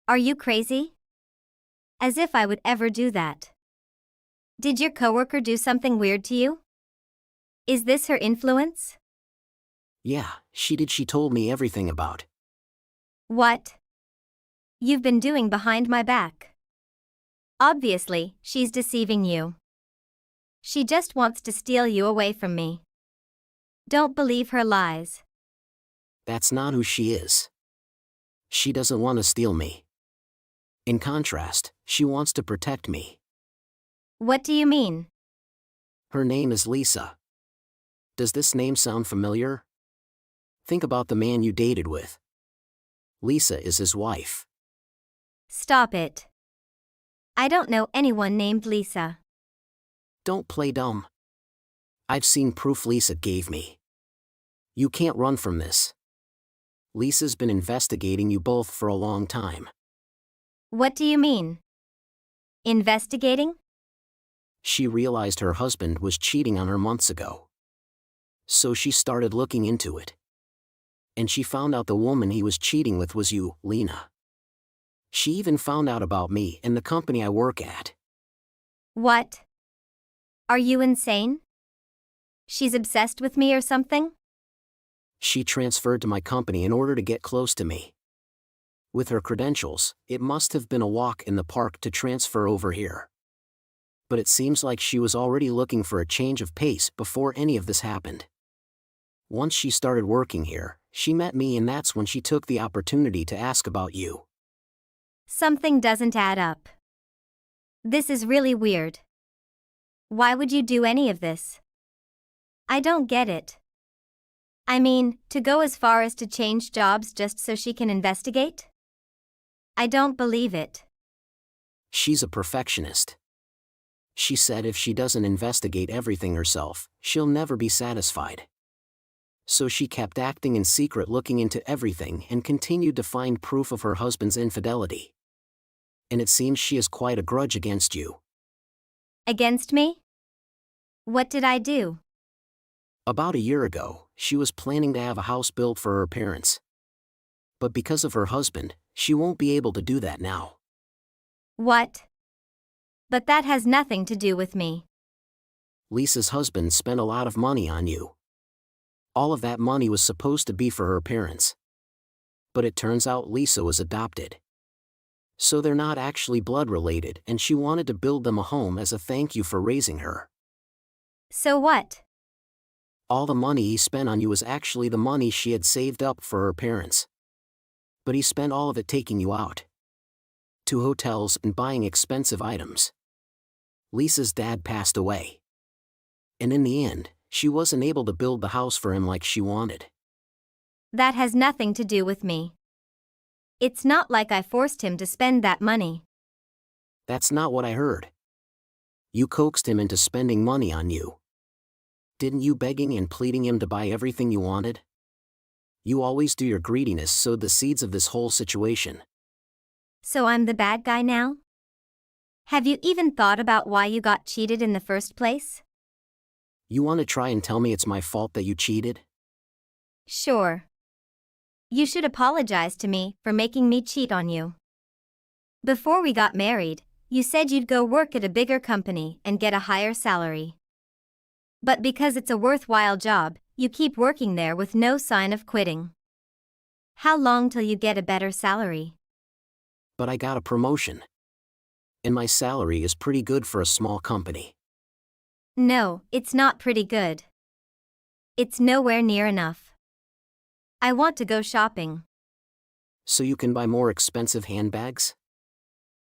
Are you crazy? As if I would ever do that. Did your coworker do something weird to you? Is this her influence? Yeah, she did. She told me everything about. What? You've been doing behind my back. Obviously, she's deceiving you. She just wants to steal you away from me. Don't believe her lies. That's not who she is. She doesn't want to steal me. In contrast, she wants to protect me. What do you mean? Her name is Lisa. Does this name sound familiar? Think about the man you dated with. Lisa is his wife. Stop it. I don't know anyone named Lisa. Don't play dumb. I've seen proof Lisa gave me. You can't run from this. Lisa's been investigating you both for a long time. What do you mean? Investigating? She realized her husband was cheating on her months ago. So she started looking into it. And she found out the woman he was cheating with was you, Lena. She even found out about me and the company I work at. What? Are you insane? She's obsessed with me or something? She transferred to my company in order to get close to me. With her credentials, it must have been a walk in the park to transfer over here. But it seems like she was already looking for a change of pace before any of this happened. Once she started working here, she met me and that's when she took the opportunity to ask about you. Something doesn't add up. This is really weird. Why would you do any of this? I don't get it. I mean, to go as far as to change jobs just so she can investigate? I don't believe it. She's a perfectionist. She said if she doesn't investigate everything herself, she'll never be satisfied. So she kept acting in secret, looking into everything, and continued to find proof of her husband's infidelity. And it seems she has quite a grudge against you. Against me? What did I do? About a year ago, she was planning to have a house built for her parents. But because of her husband, she won't be able to do that now. What? But that has nothing to do with me. Lisa's husband spent a lot of money on you. All of that money was supposed to be for her parents. But it turns out Lisa was adopted. So they're not actually blood related, and she wanted to build them a home as a thank you for raising her. So what? All the money he spent on you was actually the money she had saved up for her parents. But he spent all of it taking you out to hotels and buying expensive items. Lisa's dad passed away. And in the end, she wasn't able to build the house for him like she wanted. That has nothing to do with me. It's not like I forced him to spend that money. That's not what I heard. You coaxed him into spending money on you. Didn't you begging and pleading him to buy everything you wanted? You always do. Your greediness sowed the seeds of this whole situation. So I'm the bad guy now? Have you even thought about why you got cheated in the first place? You want to try and tell me it's my fault that you cheated? Sure. You should apologize to me for making me cheat on you. Before we got married, you said you'd go work at a bigger company and get a higher salary. But because it's a worthwhile job, you keep working there with no sign of quitting. How long till you get a better salary? But I got a promotion. And my salary is pretty good for a small company. No, it's not pretty good. It's nowhere near enough. I want to go shopping. So you can buy more expensive handbags?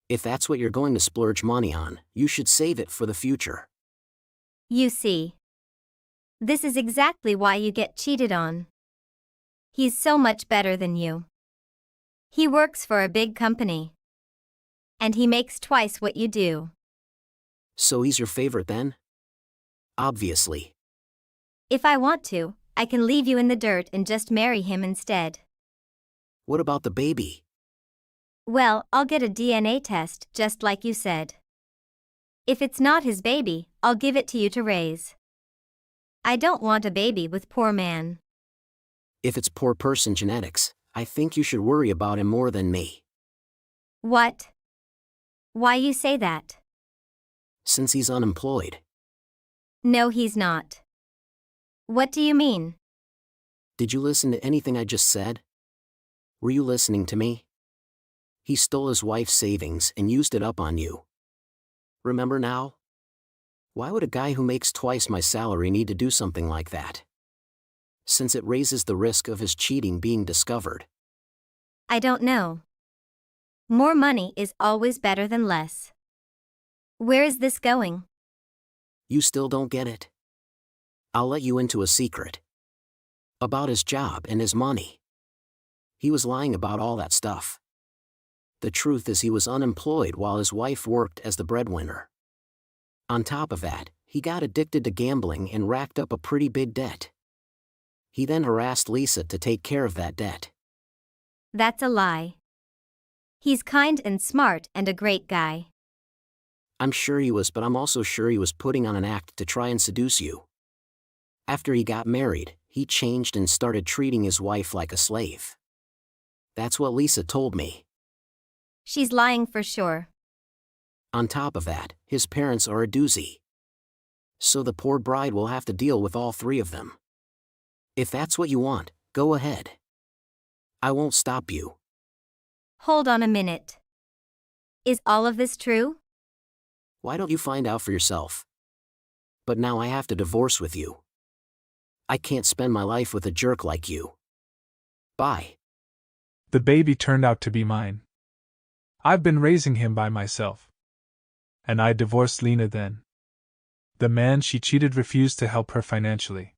If that's what you're going to splurge money on, you should save it for the future. You see. This is exactly why you get cheated on. He's so much better than you. He works for a big company. And he makes twice what you do. So he's your favorite then? Obviously. If I want to, I can leave you in the dirt and just marry him instead. What about the baby? Well, I'll get a DNA test, just like you said. If it's not his baby, I'll give it to you to raise. I don't want a baby with poor man. If it's poor person genetics, I think you should worry about him more than me. What? Why you say that? Since he's unemployed. No, he's not. What do you mean? Did you listen to anything I just said? Were you listening to me? He stole his wife's savings and used it up on you. Remember now? Why would a guy who makes twice my salary need to do something like that? Since it raises the risk of his cheating being discovered. I don't know. More money is always better than less. Where is this going? You still don't get it? I'll let you into a secret. About his job and his money. He was lying about all that stuff. The truth is he was unemployed while his wife worked as the breadwinner. On top of that, he got addicted to gambling and racked up a pretty big debt. He then harassed Lisa to take care of that debt. That's a lie. He's kind and smart and a great guy. I'm sure he was, but I'm also sure he was putting on an act to try and seduce you. After he got married, he changed and started treating his wife like a slave. That's what Lisa told me. She's lying for sure. On top of that, his parents are a doozy. So the poor bride will have to deal with all three of them. If that's what you want, go ahead. I won't stop you. Hold on a minute. Is all of this true? Why don't you find out for yourself? But now I have to divorce with you. I can't spend my life with a jerk like you. Bye. The baby turned out to be mine. I've been raising him by myself. And I divorced Lena then. The man she cheated refused to help her financially.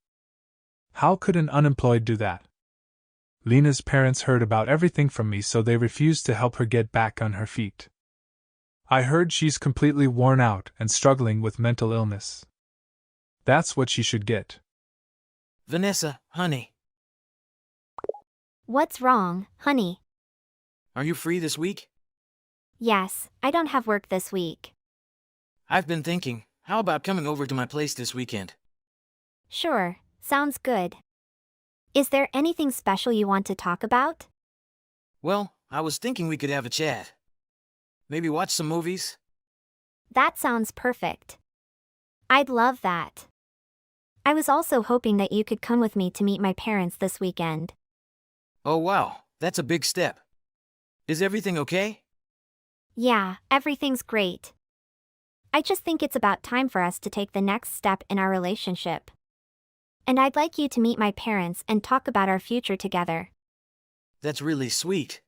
How could an unemployed do that? Lena's parents heard about everything from me, so they refused to help her get back on her feet. I heard she's completely worn out and struggling with mental illness. That's what she should get. Vanessa, honey, What's wrong, honey? are you free this week? Yes, I don't have work this week. I've been thinking, how about coming over to my place this weekend? Sure, sounds good. Is there anything special you want to talk about? Well, I was thinking we could have a chat. Maybe watch some movies? That sounds perfect. I'd love that. I was also hoping that you could come with me to meet my parents this weekend. Oh wow, that's a big step. Is everything okay? Yeah, everything's great. I just think it's about time for us to take the next step in our relationship. And I'd like you to meet my parents and talk about our future together. That's really sweet.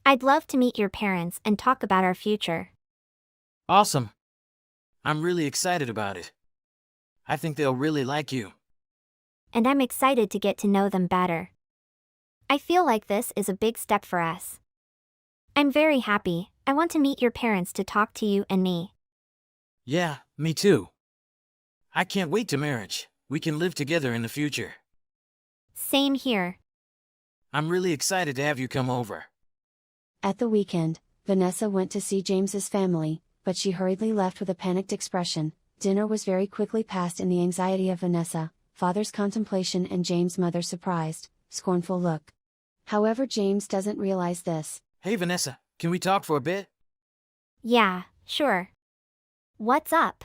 I'd love to meet your parents and talk about our future. Awesome. I'm really excited about it. I think they'll really like you. And I'm excited to get to know them better. I feel like this is a big step for us. I'm very happy. I want to meet your parents to talk to you and me. Yeah, me too. I can't wait to marriage. We can live together in the future. Same here. I'm really excited to have you come over. At the weekend, Vanessa went to see James's family, but she hurriedly left with a panicked expression. Dinner was very quickly passed in the anxiety of Vanessa, father's contemplation, and James' mother's surprised, scornful look. However, James doesn't realize this. Hey Vanessa, can we talk for a bit? Yeah, sure. What's up?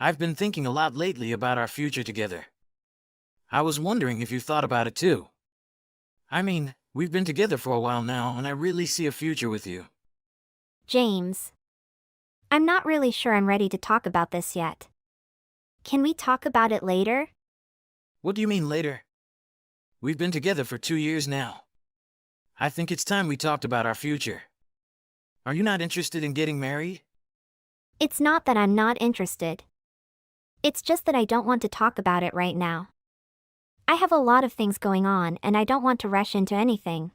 I've been thinking a lot lately about our future together. I was wondering if you thought about it too. I mean, we've been together for a while now, and I really see a future with you. James. I'm not really sure I'm ready to talk about this yet. Can we talk about it later? What do you mean later? We've been together for 2 years now. I think it's time we talked about our future. Are you not interested in getting married? It's not that I'm not interested. It's just that I don't want to talk about it right now. I have a lot of things going on and I don't want to rush into anything.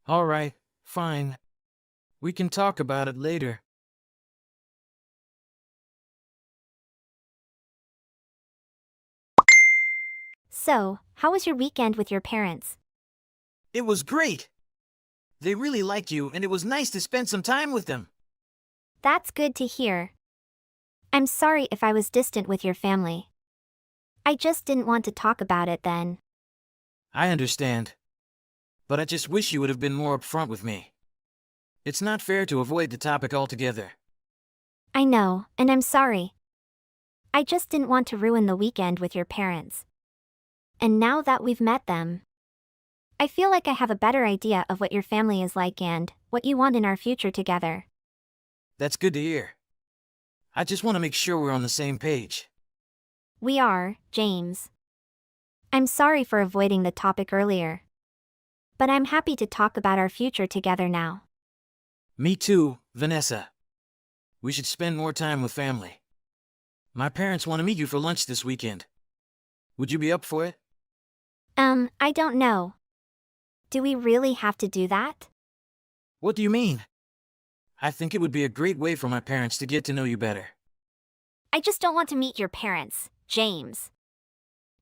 All right, fine. We can talk about it later. So, how was your weekend with your parents? It was great. They really liked you, and it was nice to spend some time with them. That's good to hear. I'm sorry if I was distant with your family. I just didn't want to talk about it then. I understand. But I just wish you would have been more upfront with me. It's not fair to avoid the topic altogether. I know, and I'm sorry. I just didn't want to ruin the weekend with your parents. And now that we've met them, I feel like I have a better idea of what your family is like and what you want in our future together. That's good to hear. I just want to make sure we're on the same page. We are, James. I'm sorry for avoiding the topic earlier. But I'm happy to talk about our future together now. Me too, Vanessa. We should spend more time with family. My parents want to meet you for lunch this weekend. Would you be up for it? I don't know. Do we really have to do that? What do you mean? I think it would be a great way for my parents to get to know you better. I just don't want to meet your parents, James.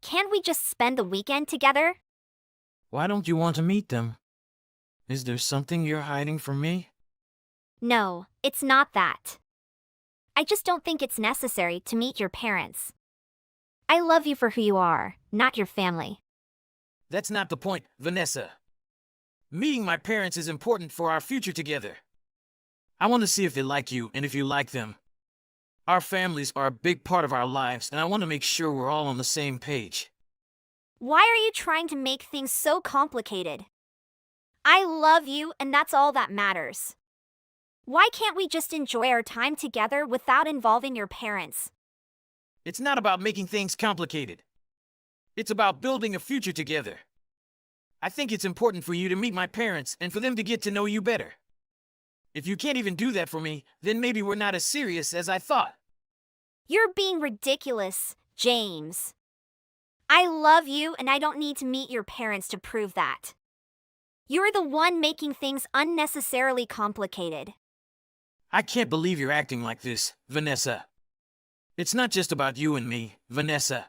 Can't we just spend the weekend together? Why don't you want to meet them? Is there something you're hiding from me? No, it's not that. I just don't think it's necessary to meet your parents. I love you for who you are, not your family. That's not the point, Vanessa. Meeting my parents is important for our future together. I want to see if they like you and if you like them. Our families are a big part of our lives, and I want to make sure we're all on the same page. Why are you trying to make things so complicated? I love you, and that's all that matters. Why can't we just enjoy our time together without involving your parents? It's not about making things complicated. It's about building a future together. I think it's important for you to meet my parents and for them to get to know you better. If you can't even do that for me, then maybe we're not as serious as I thought. You're being ridiculous, James. I love you, and I don't need to meet your parents to prove that. You're the one making things unnecessarily complicated. I can't believe you're acting like this, Vanessa. It's not just about you and me, Vanessa.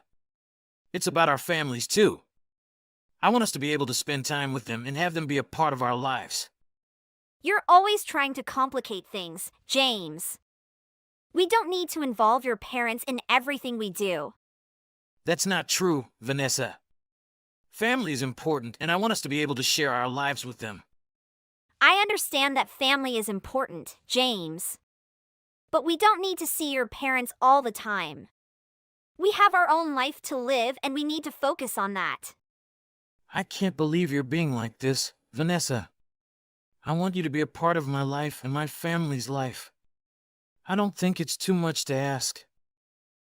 It's about our families, too. I want us to be able to spend time with them and have them be a part of our lives. You're always trying to complicate things, James. We don't need to involve your parents in everything we do. That's not true, Vanessa. Family is important, and I want us to be able to share our lives with them. I understand that family is important, James. But we don't need to see your parents all the time. We have our own life to live, and we need to focus on that. I can't believe you're being like this, Vanessa. I want you to be a part of my life and my family's life. I don't think it's too much to ask.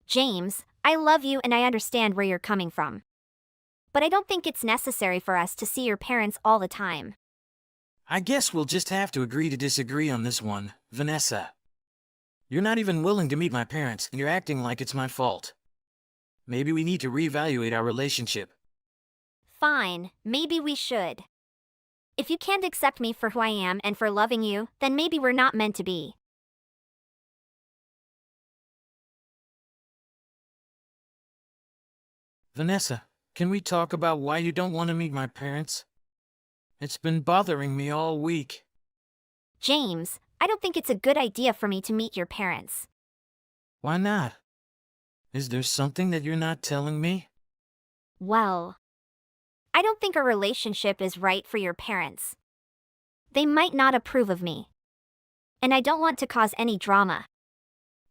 James, I love you and I understand where you're coming from. But I don't think it's necessary for us to see your parents all the time. I guess we'll just have to agree to disagree on this one, Vanessa. You're not even willing to meet my parents, and you're acting like it's my fault. Maybe we need to reevaluate our relationship. Fine, maybe we should. If you can't accept me for who I am and for loving you, then maybe we're not meant to be. Vanessa, can we talk about why you don't want to meet my parents? It's been bothering me all week. James, I don't think it's a good idea for me to meet your parents. Why not? Is there something that you're not telling me? Well, I don't think our relationship is right for your parents. They might not approve of me. And I don't want to cause any drama.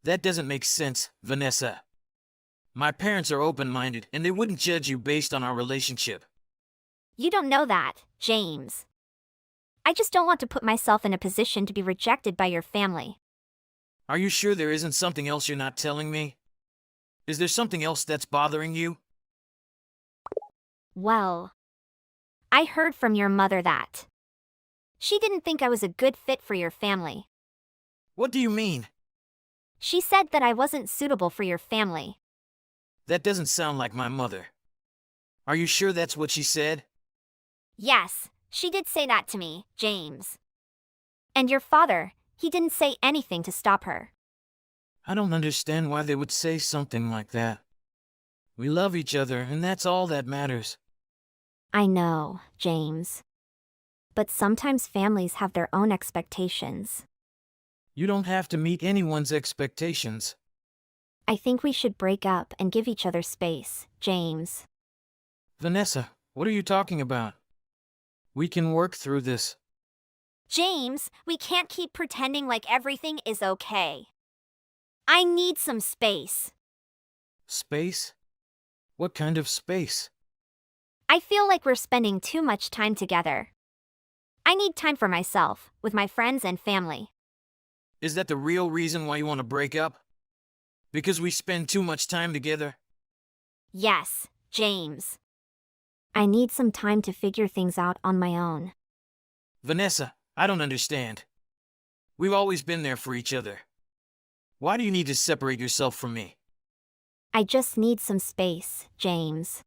That doesn't make sense, Vanessa. My parents are open-minded, and they wouldn't judge you based on our relationship. You don't know that, James. I just don't want to put myself in a position to be rejected by your family. Are you sure there isn't something else you're not telling me? Is there something else that's bothering you? Well, I heard from your mother that she didn't think I was a good fit for your family. What do you mean? She said that I wasn't suitable for your family. That doesn't sound like my mother. Are you sure that's what she said? Yes, she did say that to me, James. And your father, he didn't say anything to stop her. I don't understand why they would say something like that. We love each other, and that's all that matters. I know, James. But sometimes families have their own expectations. You don't have to meet anyone's expectations. I think we should break up and give each other space, James. Vanessa, what are you talking about? We can work through this. James, we can't keep pretending like everything is okay. I need some space. Space? What kind of space? I feel like we're spending too much time together. I need time for myself, with my friends and family. Is that the real reason why you want to break up? Because we spend too much time together? Yes, James. I need some time to figure things out on my own. Vanessa, I don't understand. We've always been there for each other. Why do you need to separate yourself from me? I just need some space, James.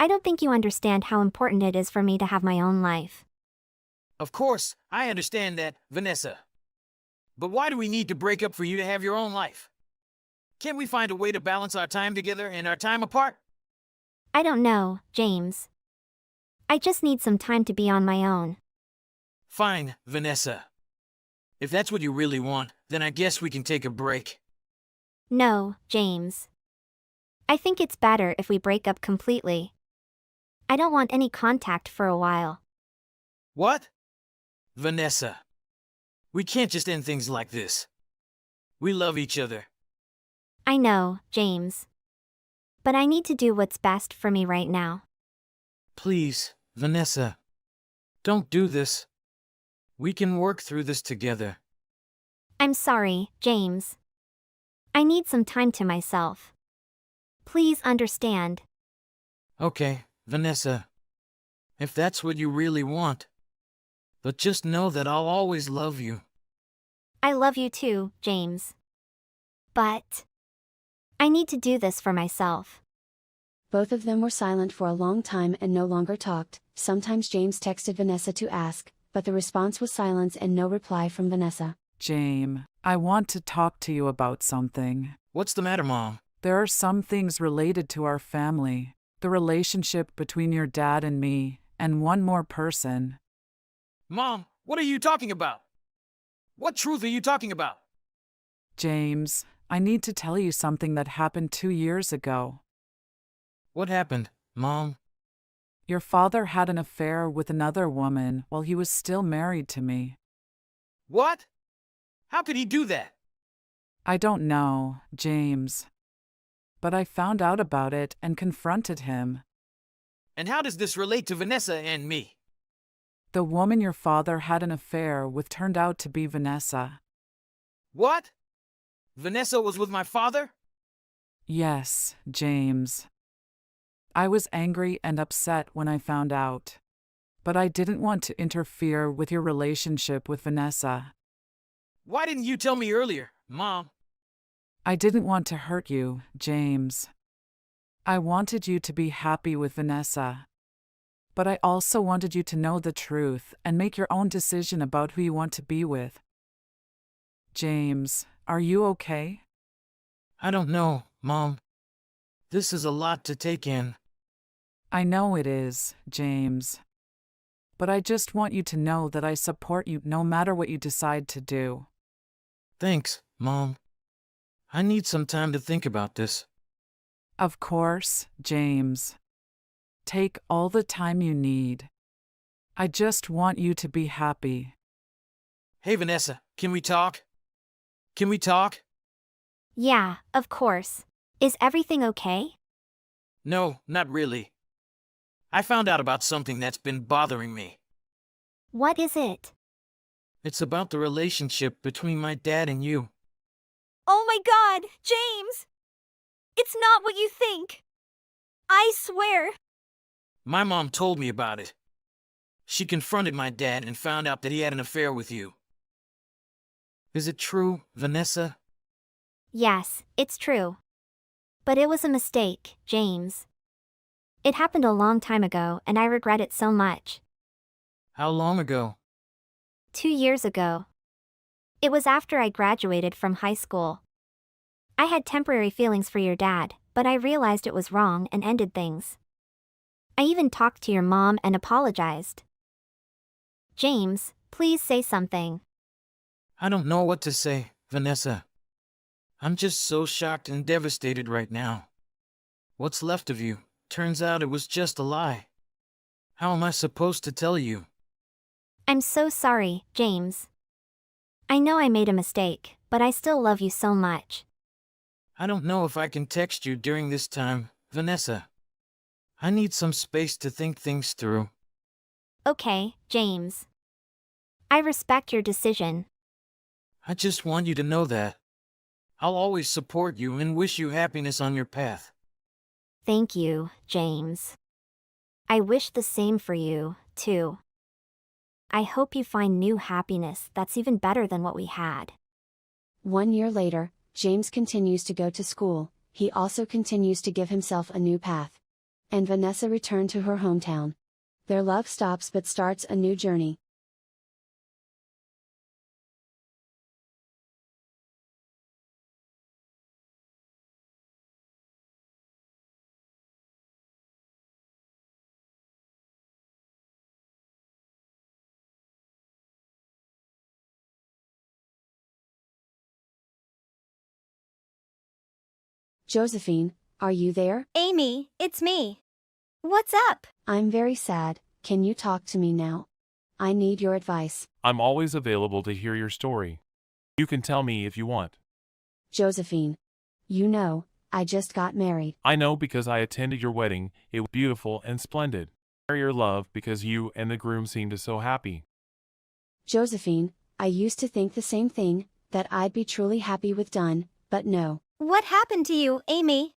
I don't think you understand how important it is for me to have my own life. Of course, I understand that, Vanessa. But why do we need to break up for you to have your own life? Can't we find a way to balance our time together and our time apart? I don't know, James. I just need some time to be on my own. Fine, Vanessa. If that's what you really want, then I guess we can take a break. No, James. I think it's better if we break up completely. I don't want any contact for a while. What? Vanessa. We can't just end things like this. We love each other. I know, James. But I need to do what's best for me right now. Please, Vanessa. Don't do this. We can work through this together. I'm sorry, James. I need some time to myself. Please understand. Okay, Vanessa. If that's what you really want. But just know that I'll always love you. I love you too, James. But I need to do this for myself. Both of them were silent for a long time and no longer talked. Sometimes James texted Vanessa to ask, but the response was silence and no reply from Vanessa. James, I want to talk to you about something. What's the matter, Mom? There are some things related to our family, the relationship between your dad and me, and one more person. Mom, what are you talking about? What truth are you talking about? James, I need to tell you something that happened 2 years ago. What happened, Mom? Your father had an affair with another woman while he was still married to me. What? How could he do that? I don't know, James. But I found out about it and confronted him. And how does this relate to Vanessa and me? The woman your father had an affair with turned out to be Vanessa. What? Vanessa was with my father? Yes, James. I was angry and upset when I found out. But I didn't want to interfere with your relationship with Vanessa. Why didn't you tell me earlier, Mom? I didn't want to hurt you, James. I wanted you to be happy with Vanessa. But I also wanted you to know the truth and make your own decision about who you want to be with. James, are you okay? I don't know, Mom. This is a lot to take in. I know it is, James. But I just want you to know that I support you no matter what you decide to do. Thanks, Mom. I need some time to think about this. Of course, James. Take all the time you need. I just want you to be happy. Hey, Vanessa, can we talk? Can we talk? Yeah, of course. Is everything okay? No, not really. I found out about something that's been bothering me. What is it? It's about the relationship between my dad and you. Oh my God, James! It's not what you think. I swear. My mom told me about it. She confronted my dad and found out that he had an affair with you. Is it true, Vanessa? Yes, it's true. But it was a mistake, James. It happened a long time ago and I regret it so much. How long ago? 2 years ago. It was after I graduated from high school. I had temporary feelings for your dad, but I realized it was wrong and ended things. I even talked to your mom and apologized. James, please say something. I don't know what to say, Vanessa. I'm just so shocked and devastated right now. What's left of you? Turns out it was just a lie. How am I supposed to tell you? I'm so sorry, James. I know I made a mistake, but I still love you so much. I don't know if I can text you during this time, Vanessa. I need some space to think things through. Okay, James. I respect your decision. I just want you to know that. I'll always support you and wish you happiness on your path. Thank you, James. I wish the same for you, too. I hope you find new happiness that's even better than what we had. 1 year later, James continues to go to school. He also continues to give himself a new path. and Vanessa return to her hometown. Their love stops but starts a new journey. Josephine, are you there? Amy, it's me. What's up? I'm very sad, can you talk to me now? I need your advice. I'm always available to hear your story. You can tell me if you want. Josephine. You know, I just got married. I know because I attended your wedding, it was beautiful and splendid. I share your love because you and the groom seemed so happy. Josephine, I used to think the same thing, that I'd be truly happy with Dunn, but no. What happened to you, Amy?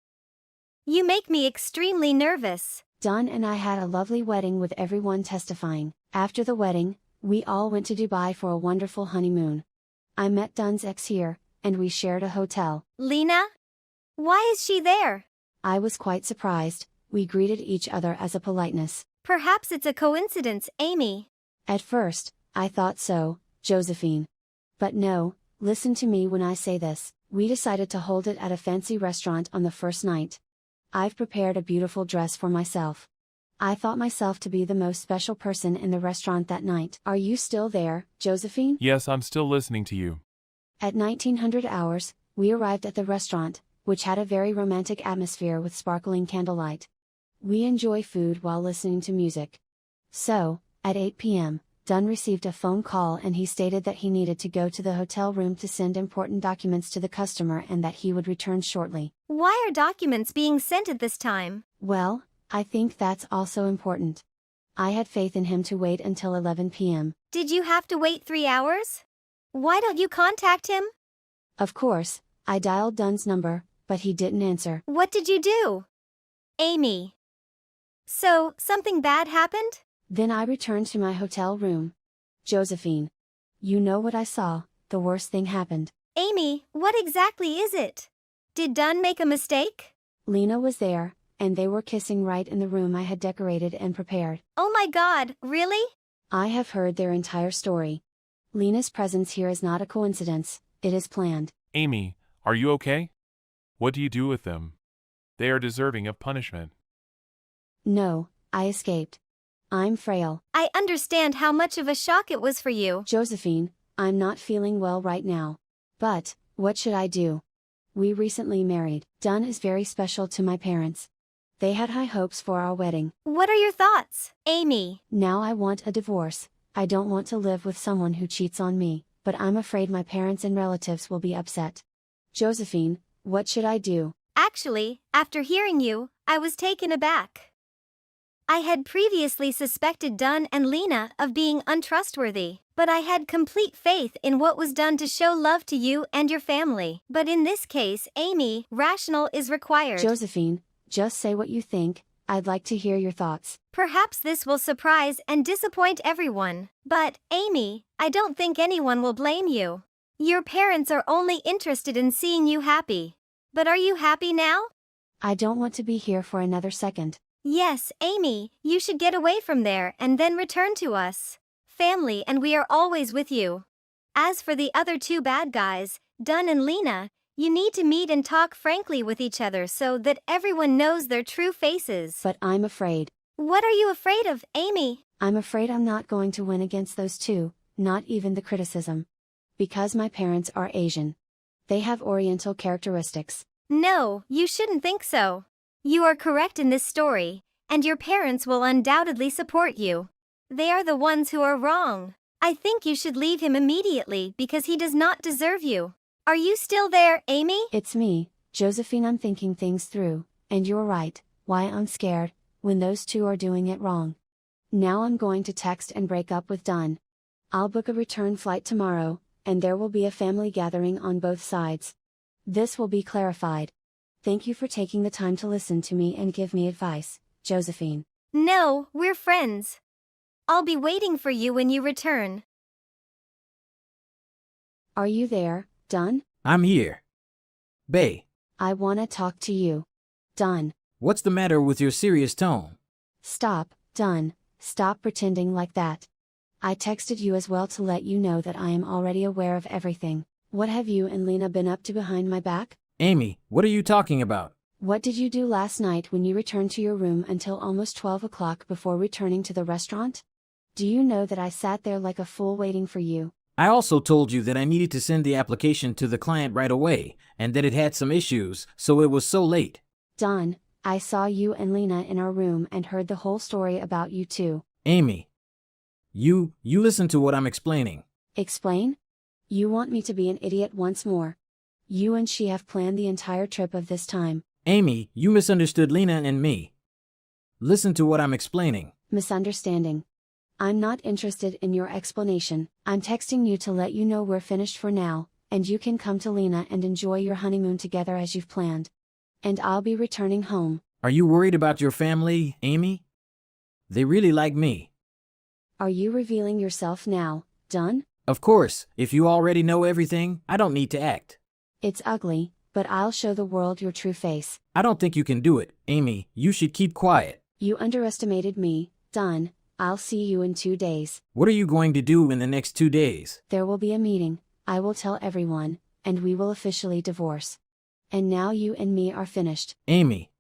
You make me extremely nervous. Dunn and I had a lovely wedding with everyone testifying. After the wedding, we all went to Dubai for a wonderful honeymoon. I met Dunn's ex here, and we shared a hotel. Lena? Why is she there? I was quite surprised, we greeted each other as a politeness. Perhaps it's a coincidence, Amy. At first, I thought so, Josephine. But no, listen to me when I say this, we decided to hold it at a fancy restaurant on the first night. I've prepared a beautiful dress for myself. I thought myself to be the most special person in the restaurant that night. Are you still there, Josephine? Yes, I'm still listening to you. At 1900 hours, we arrived at the restaurant, which had a very romantic atmosphere with sparkling candlelight. We enjoy food while listening to music. So, at 8 p.m., Dunn received a phone call and he stated that he needed to go to the hotel room to send important documents to the customer and that he would return shortly. Why are documents being sent at this time? Well, I think that's also important. I had faith in him to wait until 11 p.m. Did you have to wait 3 hours? Why don't you contact him? Of course, I dialed Dunn's number, but he didn't answer. What did you do? Amy. So, something bad happened? Then I returned to my hotel room. Josephine. You know what I saw, the worst thing happened. Amy, what exactly is it? Did Dunn make a mistake? Lena was there, and they were kissing right in the room I had decorated and prepared. Oh my God, really? I have heard their entire story. Lena's presence here is not a coincidence, it is planned. Amy, are you okay? What do you do with them? They are deserving of punishment. No, I escaped. I'm frail. I understand how much of a shock it was for you. Josephine, I'm not feeling well right now. But, what should I do? We recently married. Dunn is very special to my parents. They had high hopes for our wedding. What are your thoughts, Amy? Now I want a divorce. I don't want to live with someone who cheats on me, but I'm afraid my parents and relatives will be upset. Josephine, what should I do? Actually, after hearing you, I was taken aback. I had previously suspected Dunn and Lena of being untrustworthy, but I had complete faith in what was done to show love to you and your family. But in this case, Amy, rational is required. Josephine, just say what you think, I'd like to hear your thoughts. Perhaps this will surprise and disappoint everyone. But, Amy, I don't think anyone will blame you. Your parents are only interested in seeing you happy. But are you happy now? I don't want to be here for another second. Yes, Amy, you should get away from there and then return to us. Family and we are always with you. As for the other two bad guys, Dunn and Lena, you need to meet and talk frankly with each other so that everyone knows their true faces. But I'm afraid. What are you afraid of, Amy? I'm afraid I'm not going to win against those two, not even the criticism. Because my parents are Asian. They have Oriental characteristics. No, you shouldn't think so. You are correct in this story, and your parents will undoubtedly support you. They are the ones who are wrong. I think you should leave him immediately because he does not deserve you. Are you still there, Amy? It's me, Josephine. I'm thinking things through, and you're right, why I'm scared, when those two are doing it wrong. Now I'm going to text and break up with Dunn. I'll book a return flight tomorrow, and there will be a family gathering on both sides. This will be clarified. Thank you for taking the time to listen to me and give me advice, Josephine. No, we're friends. I'll be waiting for you when you return. Are you there, Dunn? I'm here. Bae. I wanna talk to you. Dunn. What's the matter with your serious tone? Stop, done, stop pretending like that. I texted you as well to let you know that I am already aware of everything. What have you and Lena been up to behind my back? Amy, what are you talking about? What did you do last night when you returned to your room until almost 12 o'clock before returning to the restaurant? Do you know that I sat there like a fool waiting for you? I also told you that I needed to send the application to the client right away, and that it had some issues, so it was so late. Don, I saw you and Lena in our room and heard the whole story about you two. Amy. You listen to what I'm explaining. Explain? You want me to be an idiot once more. You and she have planned the entire trip of this time. Amy, you misunderstood Lena and me. Listen to what I'm explaining. Misunderstanding. I'm not interested in your explanation. I'm texting you to let you know we're finished for now, and you can come to Lena and enjoy your honeymoon together as you've planned. And I'll be returning home. Are you worried about your family, Amy? They really like me. Are you revealing yourself now, Don? Of course, if you already know everything, I don't need to act. It's ugly, but I'll show the world your true face. I don't think you can do it, Amy. You should keep quiet. You underestimated me, Don. I'll see you in 2 days. What are you going to do in the next 2 days? There will be a meeting, I will tell everyone, and we will officially divorce. And now you and me are finished. Amy,